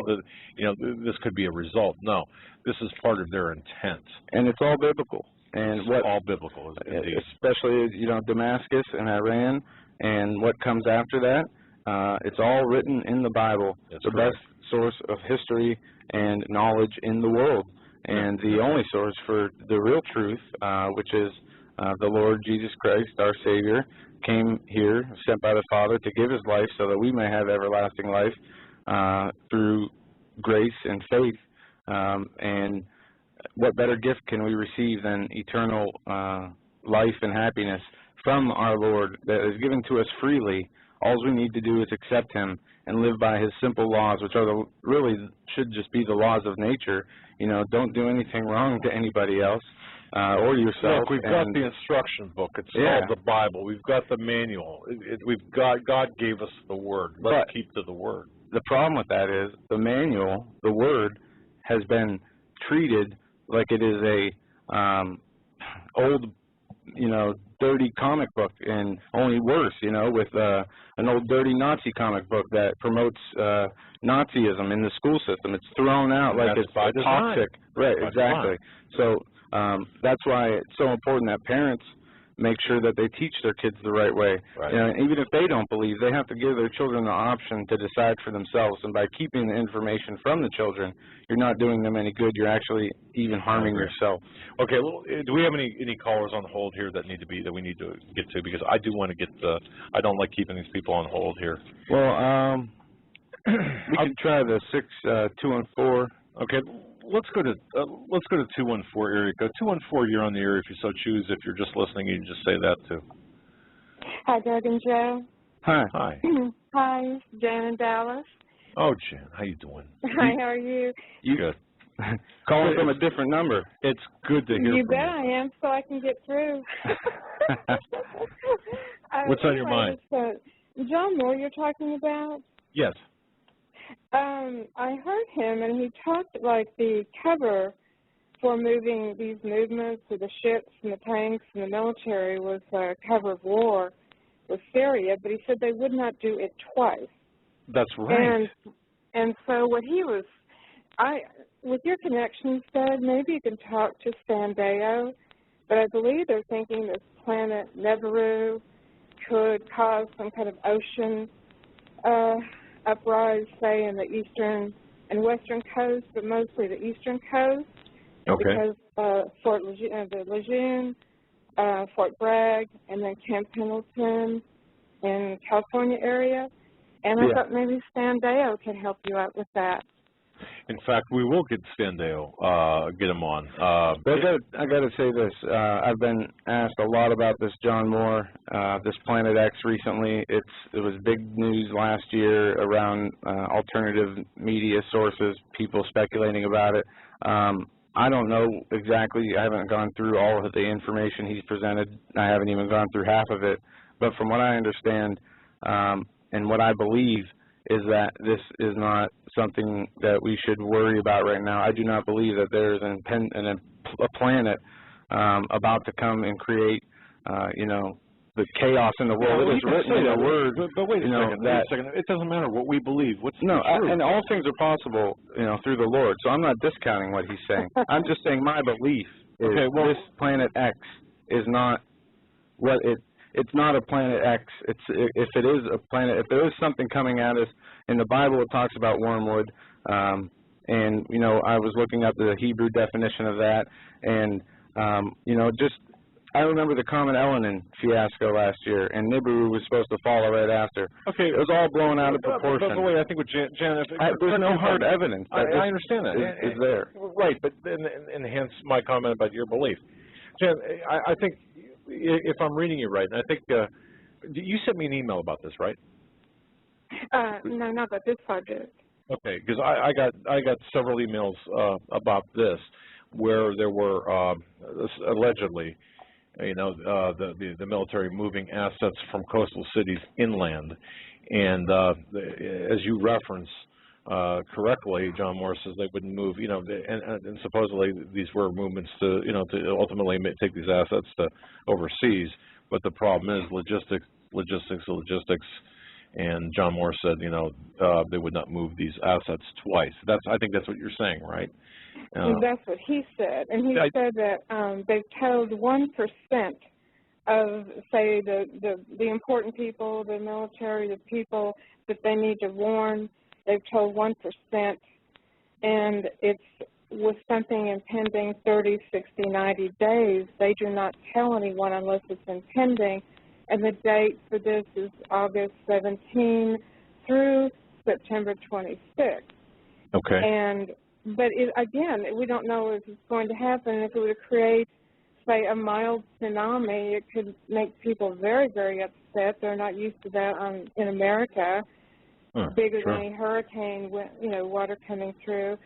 you know, this could be a result. No, this is part of their intent, and it's all biblical. And it's all biblical, indeed. Especially, you know, Damascus and Iran, and what comes after that. It's all written in the Bible. That's the correct. Best source of history and knowledge in the world, and the only source for the real truth, which is the Lord Jesus Christ, our Savior, came here, sent by the Father, to give his life so that we may have everlasting life through grace and faith. And what better gift can we receive than eternal life and happiness from our Lord that is given to us freely? All we need to do is accept him and live by his simple laws, which are really should just be the laws of nature. You know, don't do anything wrong to anybody else. or yourself. Look, we've got the instruction book. It's called the Bible. We've got the manual. God gave us the Word. Let's keep to the Word. The problem with that is the manual, the Word, has been treated like it is a old, dirty comic book, and only worse, with an old dirty Nazi comic book that promotes Nazism in the school system. It's thrown out like it's toxic. Right, exactly. So that's why it's so important that parents make sure that they teach their kids the right way. Right. Even if they don't believe, they have to give their children the option to decide for themselves. And by keeping the information from the children, you're not doing them any good. You're actually even harming yourself. Okay. Well, do we have any callers on hold here that we need to get to? Because I do want to get I don't like keeping these people on hold here. Well, we can try the 214. Okay. Let's go to 214 area code. 214, you're on the air if you so choose. If you're just listening, you can just say that too. Hi, Doug and Joe. Hi. Hi. Hi, Jan in Dallas. Oh, Jan, how you doing? Hi, how are you? Good. Calling from a different number. It's good to hear from you. You bet I am, so I can get through. What's on your mind? John Moore, you're talking about? Yes. I heard him, and he talked like the cover for moving these movements to the ships and the tanks and the military was a cover of war with Syria, but he said they would not do it twice. That's right. And so what he was, with your connections, Doug, maybe you can talk to Sandeo, but I believe they're thinking this planet Nibiru could cause some kind of ocean uprise, say, in the eastern and western coast, but mostly the eastern coast. Okay. Because the Lejeune, Fort Bragg, and then Camp Pendleton in California area. And I thought maybe Sandeo could help you out with that. In fact, we will get Sandeo, get him on. But I got to say this. I've been asked a lot about this John Moore, this Planet X recently. It was big news last year around alternative media sources, people speculating about it. I don't know exactly. I haven't gone through all of the information he's presented. I haven't even gone through half of it. But from what I understand and what I believe is that this is not something that we should worry about right now. I do not believe that there is a planet about to come and create, the chaos in the world. It is written in the Word. But wait a second. It doesn't matter what we believe. And all things are possible, through the Lord. So I'm not discounting what he's saying. I'm just saying my belief is this Planet X is not what it. It's not a Planet X. If it is a planet, if there is something coming at us, in the Bible it talks about wormwood, and I was looking up the Hebrew definition of that, and I remember the Comet Elenin fiasco last year, and Nibiru was supposed to follow right after. Okay, it was all blown out of proportion. By the way, I think with Jan, there's no hard evidence. I understand that. Is there? Right, but and hence my comment about your belief, Jan. I think. If I'm reading you right, and I think you sent me an email about this, right? No, not about this subject. Okay, because I got several emails about this, where there were allegedly, the military moving assets from coastal cities inland, and as you reference correctly, John Moore says they wouldn't move, and supposedly these were movements to ultimately take these assets to overseas. But the problem is logistics, and John Moore said, they would not move these assets twice. I think that's what you're saying, right? That's what he said, and he said that they've told 1% of, say, the important people, the military, the people that they need to warn. They've told 1%, and it's with something impending 30, 60, 90 days. They do not tell anyone unless it's impending, and the date for this is August 17 through September 26. Okay. But again, we don't know if it's going to happen. If it would create, say, a mild tsunami, it could make people very, very upset. They're not used to that in America. Bigger than a hurricane, water coming through.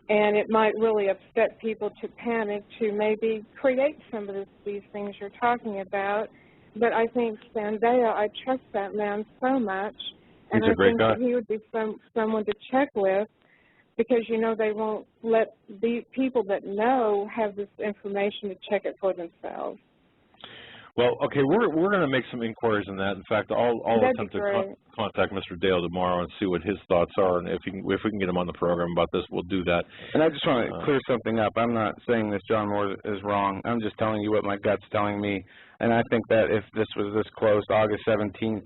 and it might really upset people to panic to maybe create some of these things you're talking about. But I think Sandeo, I trust that man so much, and He's a great guy. that he would be someone to check with, because, you know, they won't let the people that know have this information to check it for themselves. Well, okay, we're going to make some inquiries on that. In fact, I'll attempt to contact Mr. Dale tomorrow and see what his thoughts are, and if we can get him on the program about this, we'll do that. And I just want to clear something up. I'm not saying this John Moore is wrong. I'm just telling you what my gut's telling me. And I think that if this was this close, August 17th,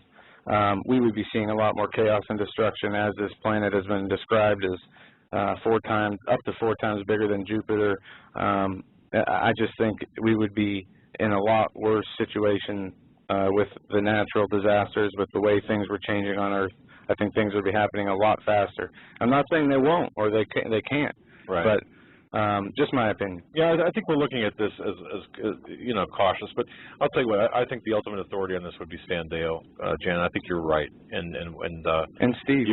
we would be seeing a lot more chaos and destruction, as this planet has been described as up to 4 times bigger than Jupiter. I just think we would be in a lot worse situation with the natural disasters, with the way things were changing on Earth. I think things would be happening a lot faster. I'm not saying they won't or they can't, right. But just my opinion. Yeah, I think we're looking at this as you know, cautious. But I'll tell you what, I think the ultimate authority on this would be Sandeo. Jan, I think you're right. And Steve,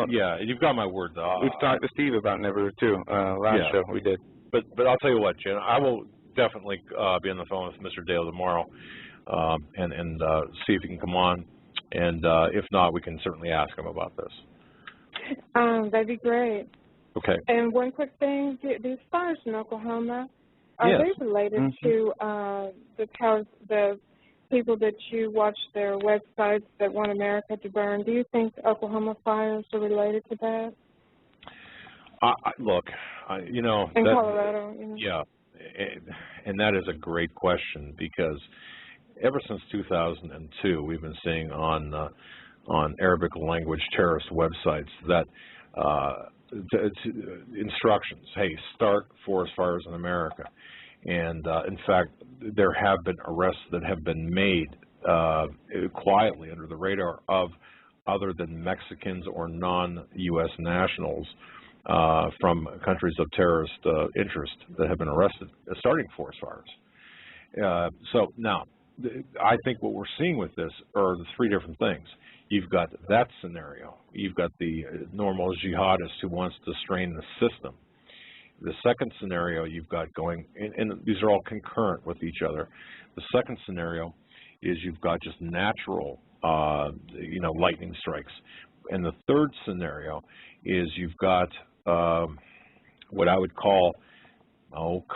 yeah, you've got my word. We've talked to Steve about Nibiru too. Last show we did. But I'll tell you what, Jan, I will definitely be on the phone with Mr. Dale tomorrow and see if he can come on. And if not, we can certainly ask him about this. That'd be great. Okay. And one quick thing, these fires in Oklahoma, are they related to the people that you watch their websites that want America to burn? Do you think Oklahoma fires are related to that? Look, you know. In Colorado. You know. Yeah, and that is a great question, because ever since 2002, we've been seeing on Arabic language terrorist websites that instructions, hey, start forest fires in America. And in fact, there have been arrests that have been made quietly under the radar of other than Mexicans or non-U.S. nationals from countries of terrorist interest that have been arrested starting forest fires. So now, I think what we're seeing with this are the 3 different things. You've got that scenario. You've got the normal jihadist who wants to strain the system. The second scenario you've got going, and these are all concurrent with each other. The second scenario is you've got just natural, you know, lightning strikes. And the third scenario is you've got what I would call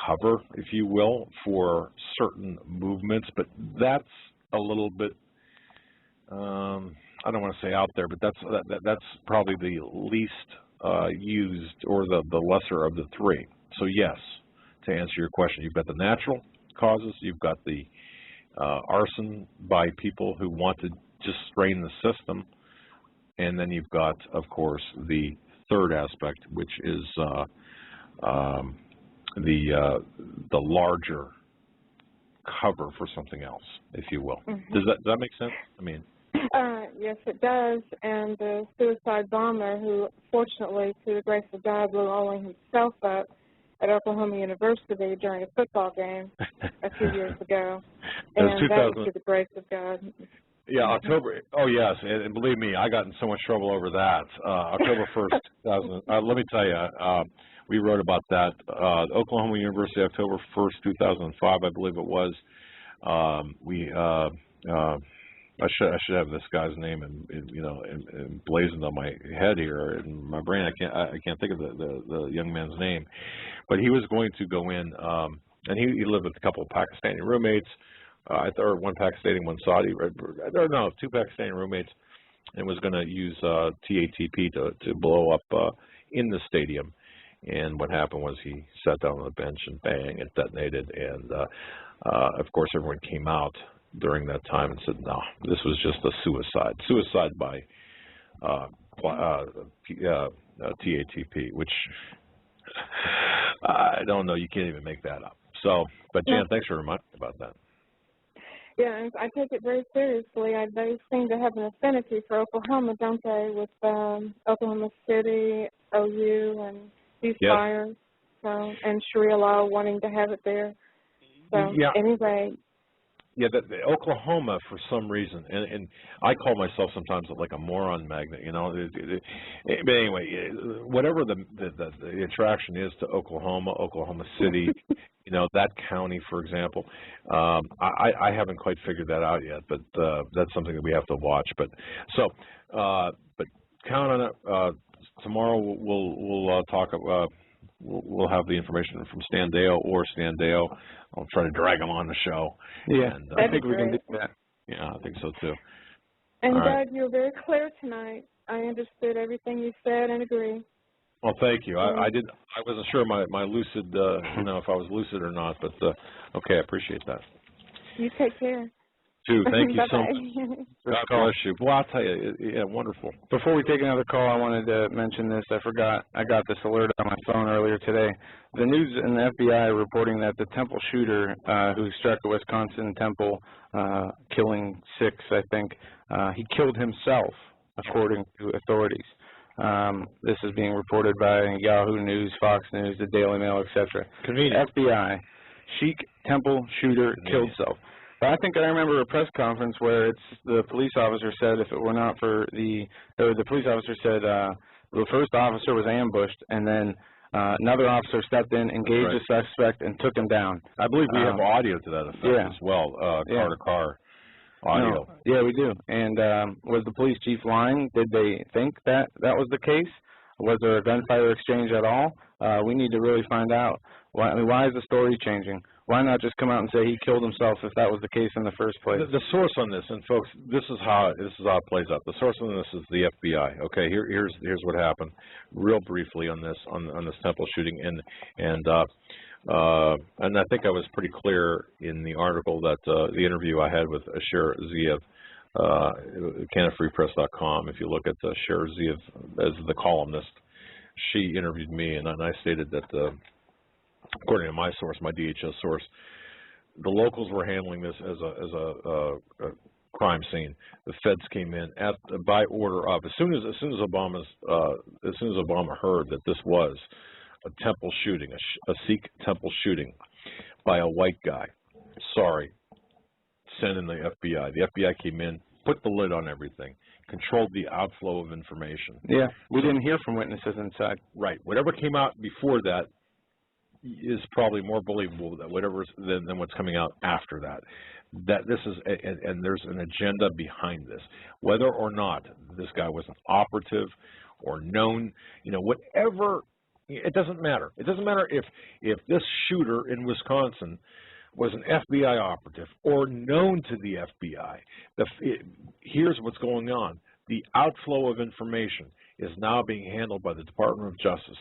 cover, if you will, for certain movements, but that's a little bit, I don't want to say out there, but that's probably the least used, or the lesser of the 3. So yes, to answer your question, you've got the natural causes, you've got the arson by people who want to just strain the system, and then you've got, of course, the third aspect, which is the larger cover for something else, if you will. Does that make sense? I mean, yes, it does. And the suicide bomber, who fortunately, through the grace of God, blew only himself up at Oklahoma University during a football game a few years ago, and that was through the grace of God. Yeah, October. Oh yes, and believe me, I got in so much trouble over that. October 1st, 2000. Let me tell you, we wrote about that. Oklahoma University, October 1st, 2005, I believe it was. I should have this guy's name emblazoned on my head here in my brain. I can't think of the young man's name, but he was going to go in, and he lived with a couple of Pakistani roommates. I thought one Pakistani, one Saudi. No, 2 Pakistani roommates, and was going to use TATP to blow up in the stadium. And what happened was he sat down on the bench and bang, it detonated. And of course, everyone came out during that time and said, no, this was just a suicide by TATP, which I don't know. You can't even make that up. So, but Jan, thanks for reminding me about that. Yeah, I take it very seriously. They seem to have an affinity for Oklahoma, don't they, with Oklahoma City, OU, and these fires, so, and Sharia law wanting to have it there. So, anyway. Yeah, Oklahoma, for some reason, and I call myself sometimes like a moron magnet, you know. But anyway, whatever the attraction is to Oklahoma City, you know, that county, for example, I haven't quite figured that out yet, but that's something that we have to watch. But so, but count on it. Tomorrow we'll talk. We'll have the information from Stan Deo. I'll try to drag him on the show. Yeah, and, I think we can do that. Yeah, I think so too. And All Doug, right. you're very clear tonight. I understood everything you said and agree. Well, thank you. I wasn't sure my lucid, you know, if I was lucid or not, but okay, I appreciate that. You take care. Too. Thank you so much. God bless you. Well, I'll tell you, yeah, wonderful. Before we take another call, I wanted to mention this. I forgot. I got this alert on my phone earlier today. The news and the FBI are reporting that the temple shooter who struck a Wisconsin temple, killing 6, I think, he killed himself, according to authorities. This is being reported by Yahoo News, Fox News, the Daily Mail, etc. Convenient. FBI, Sikh temple shooter killed self. But I think I remember a press conference where the police officer said if it were not for the police officer said the first officer was ambushed, and then another officer stepped in, engaged the suspect, and took him down. I believe we have audio to that effect as well, car-to-car audio. No. Yeah, we do. And was the police chief lying? Did they think that was the case? Was there a gunfire exchange at all? We need to really find out. Why is the story changing? Why not just come out and say he killed himself if that was the case in the first place? The source on this, and folks, this is how it plays out. The source on this is the FBI. Okay, here's what happened, real briefly on this temple shooting, and I think I was pretty clear in the article that the interview I had with Asher Ziev, CanadaFreePress.com. If you look at Asher Ziev as the columnist, she interviewed me, and I stated that. According to my source, my DHS source, the locals were handling this as a crime scene. The feds came in by order of as soon as Obama heard that this was a temple shooting, a Sikh temple shooting by a white guy. Sorry, send in the FBI. The FBI came in, put the lid on everything, controlled the outflow of information. Yeah, we didn't hear from witnesses inside. Right. Whatever came out before that is probably more believable than what's coming out after that. That this is, and there's an agenda behind this. Whether or not this guy was an operative or known, you know, whatever, it doesn't matter. It doesn't matter if this shooter in Wisconsin was an FBI operative or known to the FBI. Here's what's going on. The outflow of information is now being handled by the Department of Justice.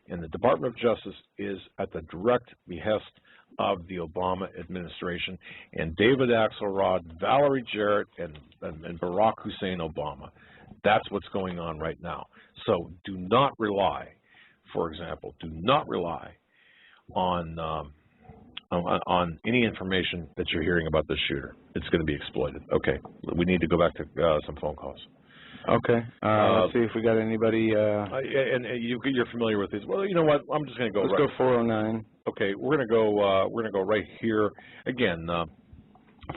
And the Department of Justice is at the direct behest of the Obama administration and David Axelrod, Valerie Jarrett, and Barack Hussein Obama. That's what's going on right now. So do not rely, for example, on any information that you're hearing about this shooter. It's going to be exploited. Okay, we need to go back to some phone calls. Okay. Let's see if we got anybody. And you're familiar with these. Well, you know what? I'm just going to go. Let's go 409. Okay, we're going to go right here again.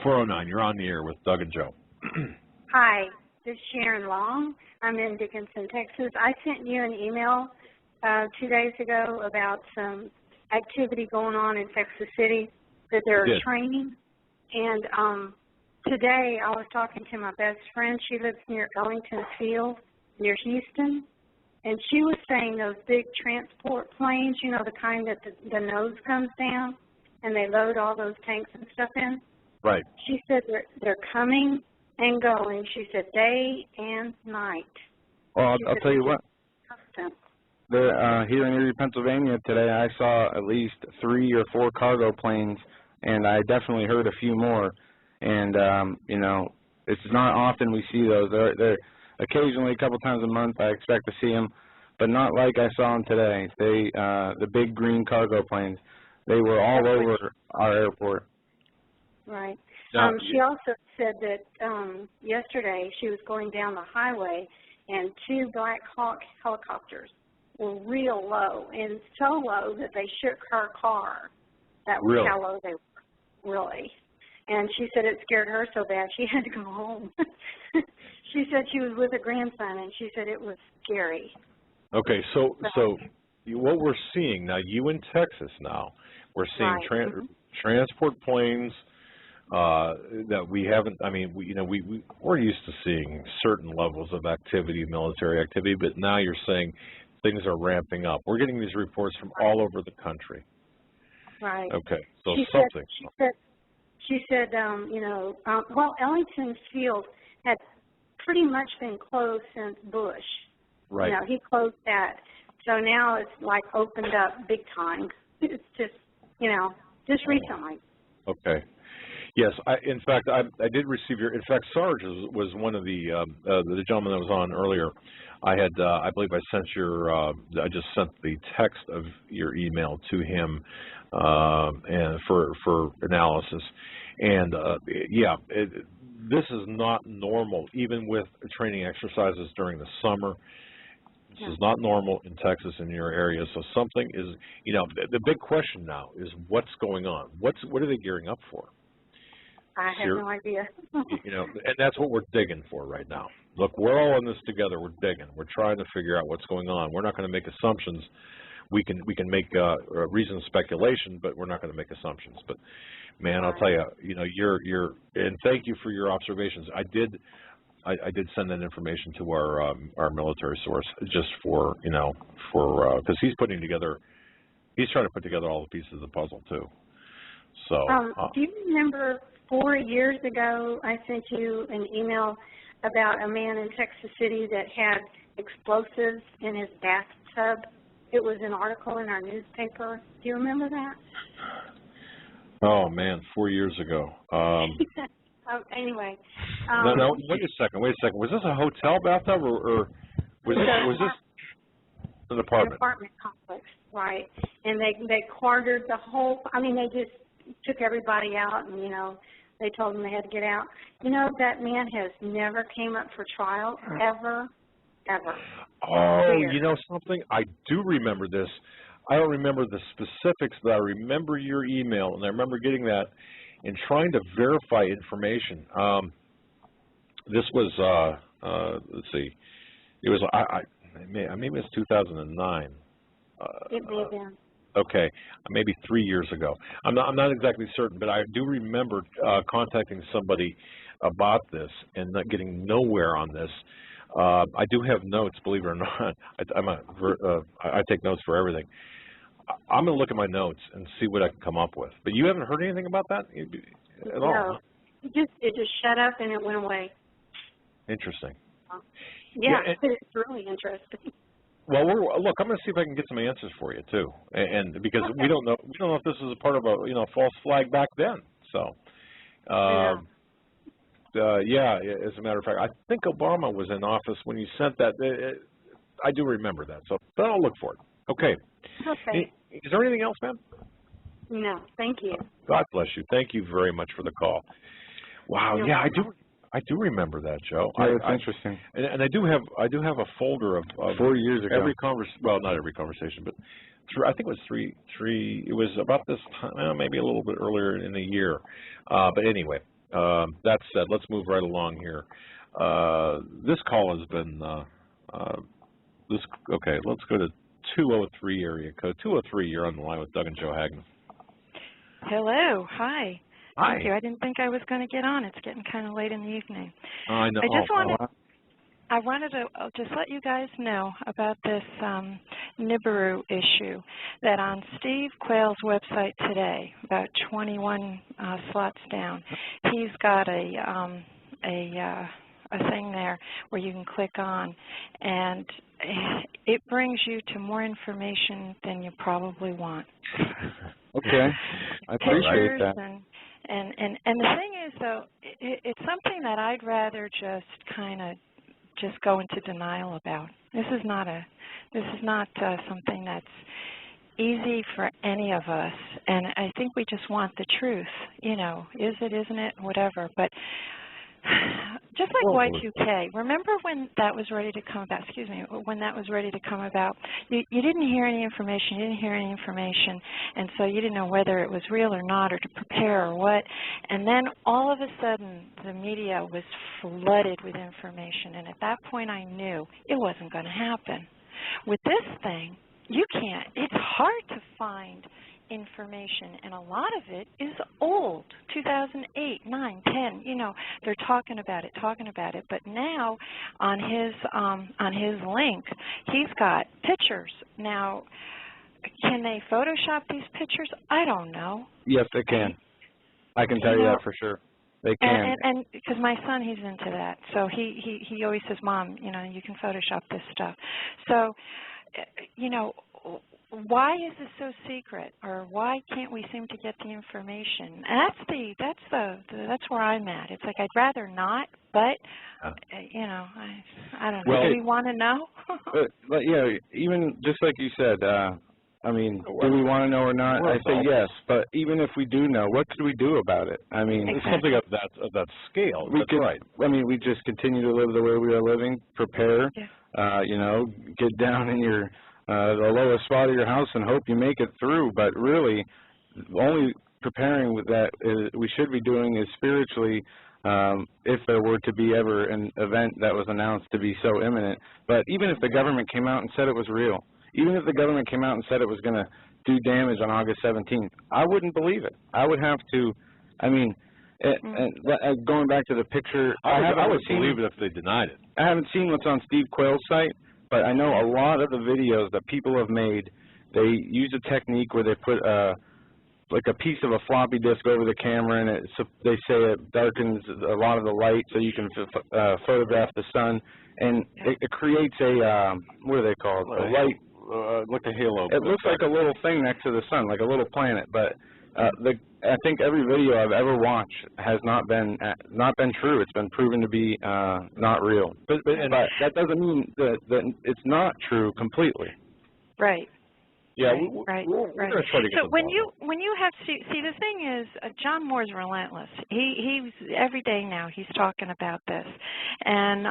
409. You're on the air with Doug and Joe. Hi, this is Sharon Long. I'm in Dickinson, Texas. I sent you an email 2 days ago about some activity going on in Texas City that they're training, and today I was talking to my best friend. She lives near Ellington Field, near Houston, and she was saying those big transport planes, you know, the kind that the nose comes down and they load all those tanks and stuff in. Right. She said they're coming and going. She said day and night. Well, I'll tell you what. Here in Erie, Pennsylvania today, I saw at least 3 or 4 cargo planes, and I definitely heard a few more. And, you know, it's not often we see those. They're occasionally, a couple times a month, I expect to see them, but not like I saw them today. The big green cargo planes, they were all over our airport. Right. She also said that yesterday she was going down the highway, and 2 Black Hawk helicopters were real low, and so low that they shook her car. That was how low they were, really. And she said it scared her so bad she had to go home. She said she was with her grandson, and she said it was scary. Okay, so what we're seeing now, you in Texas now, we're seeing transport planes that we haven't. I mean, we're used to seeing certain levels of activity, military activity, but now you're saying things are ramping up. We're getting these reports from all over the country. Right. Okay, so she something. She said, well, Ellington Field had pretty much been closed since Bush. Right. You know, he closed that. So now it's like opened up big time. It's just, just recently. Okay. Yes, in fact, I did receive your. In fact, Sarge was one of the gentleman that was on earlier. I had, I believe, I sent I just sent the text of your email to him, and for analysis. And this is not normal, even with training exercises during the summer. This is not normal in Texas in your area. So something is, the big question now is what's going on? What are they gearing up for? I have no idea. And that's what we're digging for right now. Look, we're all in this together. We're digging. We're trying to figure out what's going on. We're not going to make assumptions. We can make reasoned speculation, but we're not going to make assumptions. But man, I'll tell you, you're and thank you for your observations. I did send that information to our military source just for because he's trying to put together all the pieces of the puzzle too. So do you remember 4 years ago I sent you an email about a man in Texas City that had explosives in his bathtub? It was an article in our newspaper. Do you remember that? Oh man, 4 years ago. Anyway. No, wait a second. Was this a hotel bathtub or was this an apartment? An apartment complex, right. And they quartered the whole, they just took everybody out and, they told them they had to get out. That man has never came up for trial, ever. Oh, Weird. you know something? I do remember this. I don't remember the specifics, but I remember your email, and I remember getting that and trying to verify information. This was, let's see, it was, maybe it was 2009. It may have been. Okay, maybe 3 years ago. I'm not exactly certain, but I do remember contacting somebody about this and not getting nowhere on this. I do have notes, believe it or not. I take notes for everything. I'm going to look at my notes and see what I can come up with. But you haven't heard anything about that at all? No, it just shut up and it went away. Interesting. Yeah, it's really interesting. Well, look, I'm going to see if I can get some answers for you too, and because we don't know if this is a part of a false flag back then. So, yeah, as a matter of fact, I think Obama was in office when you sent that. I do remember that. So, but I'll look for it. Okay. Okay. Is there anything else, ma'am? No, thank you. God bless you. Thank you very much for the call. Wow. You're yeah, welcome. I do remember that, Joe. Yeah, that's interesting. And I do have a folder of 4 years ago. Well, not every conversation, but I think it was three. It was about this time, maybe a little bit earlier in the year. But anyway, that said, let's move right along here. This call has been okay. Let's go to 203 area code. 203. You're on the line with Doug and Joe Hagmann. Hello. Hi. Hi. Thank you. I didn't think I was going to get on. It's getting kind of late in the evening. I know. I wanted to just let you guys know about this Nibiru issue that on Steve Quayle's website today, about 21 slots down, he's got a thing there where you can click on, and it brings you to more information than you probably want. Okay. I appreciate that. And the thing is, though, it's something that I'd rather just kind of just go into denial about. This is not something that's easy for any of us, and I think we just want the truth. Is it, isn't it, whatever. But Just like Y2K, remember when that was ready to come about, excuse me, when that was ready to come about, you didn't hear any information, and so you didn't know whether it was real or not, or to prepare or what, and then all of a sudden the media was flooded with information, and at that point I knew it wasn't going to happen. With this thing, you can't, it's hard to find information, and a lot of it is old, 2008, 9, 10, you know, they're talking about it, but now on his link, he's got pictures. Now, can they Photoshop these pictures? I don't know. Yes, they can. I can tell you that for sure. They can. And because my son, he's into that, so he always says, Mom, you know, you can Photoshop this stuff. So, you know, why is this so secret, or why can't we seem to get the information? And that's where I'm at. It's like I'd rather not, but you know, I don't know. Well, do we want to know? but yeah, even just like you said, I mean, do we want to know or not? I say yes, but even if we do know, what could we do about it? I mean, it's something of that scale. That's right. I mean, we just continue to live the way we are living, prepare, you know, get down in your the lowest spot of your house and hope you make it through. But really, only preparing with that we should be doing is spiritually, if there were to be ever an event that was announced to be so imminent. But even if the government came out and said it was real, even if the government came out and said it was going to do damage on August 17th, I wouldn't believe it. I would have to, I mean, going back to the picture, I would believe it if they denied it. I haven't seen what's on Steve Quayle's site, but I know a lot of the videos that people have made, they use a technique where they put like a piece of a floppy disk over the camera, and they say it darkens a lot of the light so you can photograph the sun, and it creates a, what are they called? A light. Like a halo. It looks like a little thing next to the sun, like a little planet, but I think every video I've ever watched has not been true. It's been proven to be not real. But that doesn't mean that it's not true completely. Right. Yeah, right. We're going to try to get so when you have see the thing is John Moore's relentless. He's every day now he's talking about this, and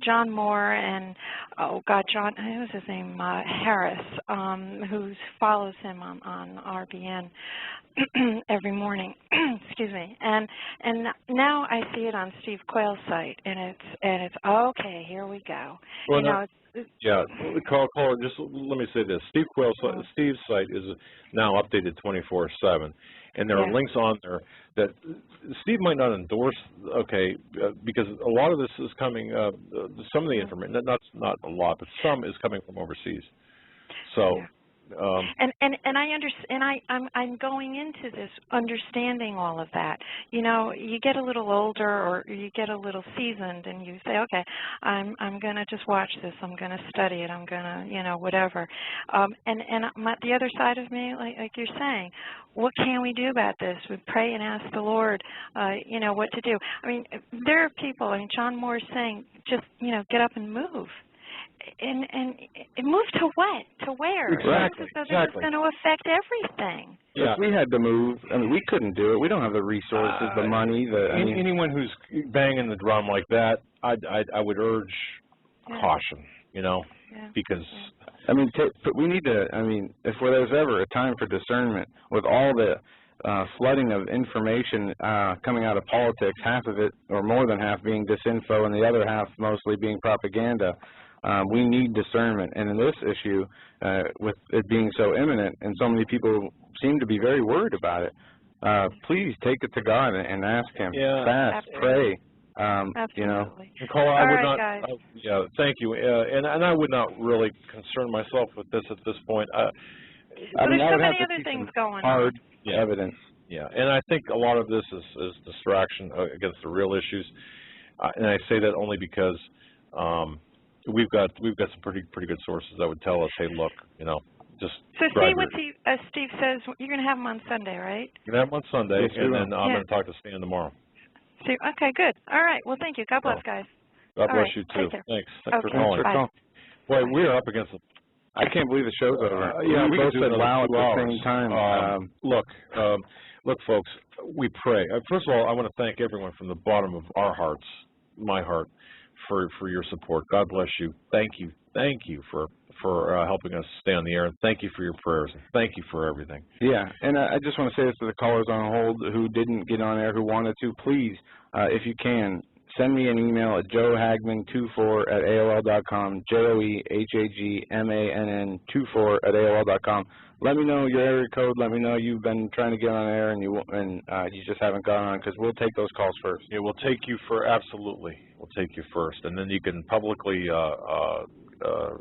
John Moore and John, what was his name, Harris, who follows him on RBN every morning. Excuse me, and now I see it on Steve Quayle's site, and it's okay. Here we go. Well, you know. Yeah, caller, just let me say this. Steve's site is now updated 24/7, and there are links on there that Steve might not endorse, because a lot of this is coming, some of the information, not a lot, but some is coming from overseas. So. And I understand. I'm going into this understanding all of that. You know, you get a little older or you get a little seasoned, and you say, okay, I'm going to just watch this. I'm going to study it. I'm going to, you know, whatever. The other side of me, like you're saying, what can we do about this? We pray and ask the Lord, you know, what to do. I mean, there are people. I mean, John Moore is saying, just, you know, get up and move. And move to what? To where? Exactly. So this is going to affect everything. Yeah. If we had to move, I mean, we couldn't do it. We don't have the resources, the money. Anyone who's banging the drum like that, I would urge caution, you know, because... I mean, we need to, I mean, if there's ever a time for discernment, with all the flooding of information coming out of politics, half of it, or more than half, being disinfo, and the other half mostly being propaganda, we need discernment. And in this issue, with it being so imminent, and so many people seem to be very worried about it, please take it to God and ask Him. Fast, pray. You know. Nicole, I would not. Thank you. And I would not really concern myself with this at this point. I mean, there's so many other things going on. Evidence. Yeah, and I think a lot of this is distraction against the real issues, and I say that only because we've got some pretty good sources that would tell us, hey, look, you know, just. So see what Steve says. You're going to have him on Sunday, right? You're going to have him on Sunday, and then I'm going to talk to Stan tomorrow. Steve, okay, good. All right. Well, thank you. God bless, guys. God bless you too. Thanks for calling. Bye. Boy, we are up against I can't believe the show's over. Yeah, we both said wow at the same time. Look, folks, we pray. First of all, I want to thank everyone from the bottom of our hearts, my heart, for your support. God bless you. Thank you for helping us stay on the air. And thank you for your prayers. And thank you for everything. Yeah, and I just want to say this to the callers on hold who didn't get on air, who wanted to. Please, if you can, send me an email at joehagmann24@AOL.com, JOEHAGMANN24@AOL.com. Let me know your area code. Let me know you've been trying to get on air and you just haven't gotten on, because we'll take those calls first. Yeah, we'll take you absolutely. We'll take you first, and then you can publicly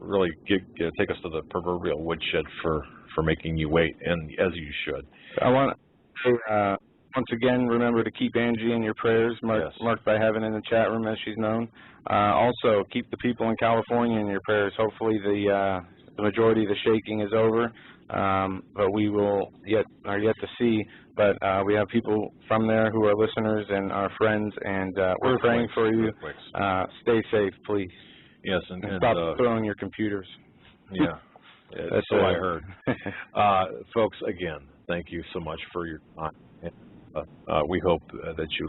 really take us to the proverbial woodshed for making you wait, and as you should. I want to once again, remember to keep Angie in your prayers, marked by heaven in the chat room, as she's known. Also, keep the people in California in your prayers. Hopefully the majority of the shaking is over, but we will are yet to see. But we have people from there who are listeners and our friends, and we're praying for you. Stay safe, please. Yes, and stop throwing your computers. Yeah, that's what I heard. Folks, again, thank you so much for your time. We hope that you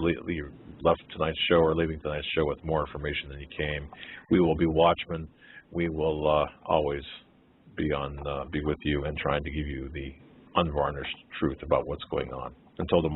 left tonight's show or leaving tonight's show with more information than you came. We will be watchmen. We will always be with you and trying to give you the unvarnished truth about what's going on. Until tomorrow.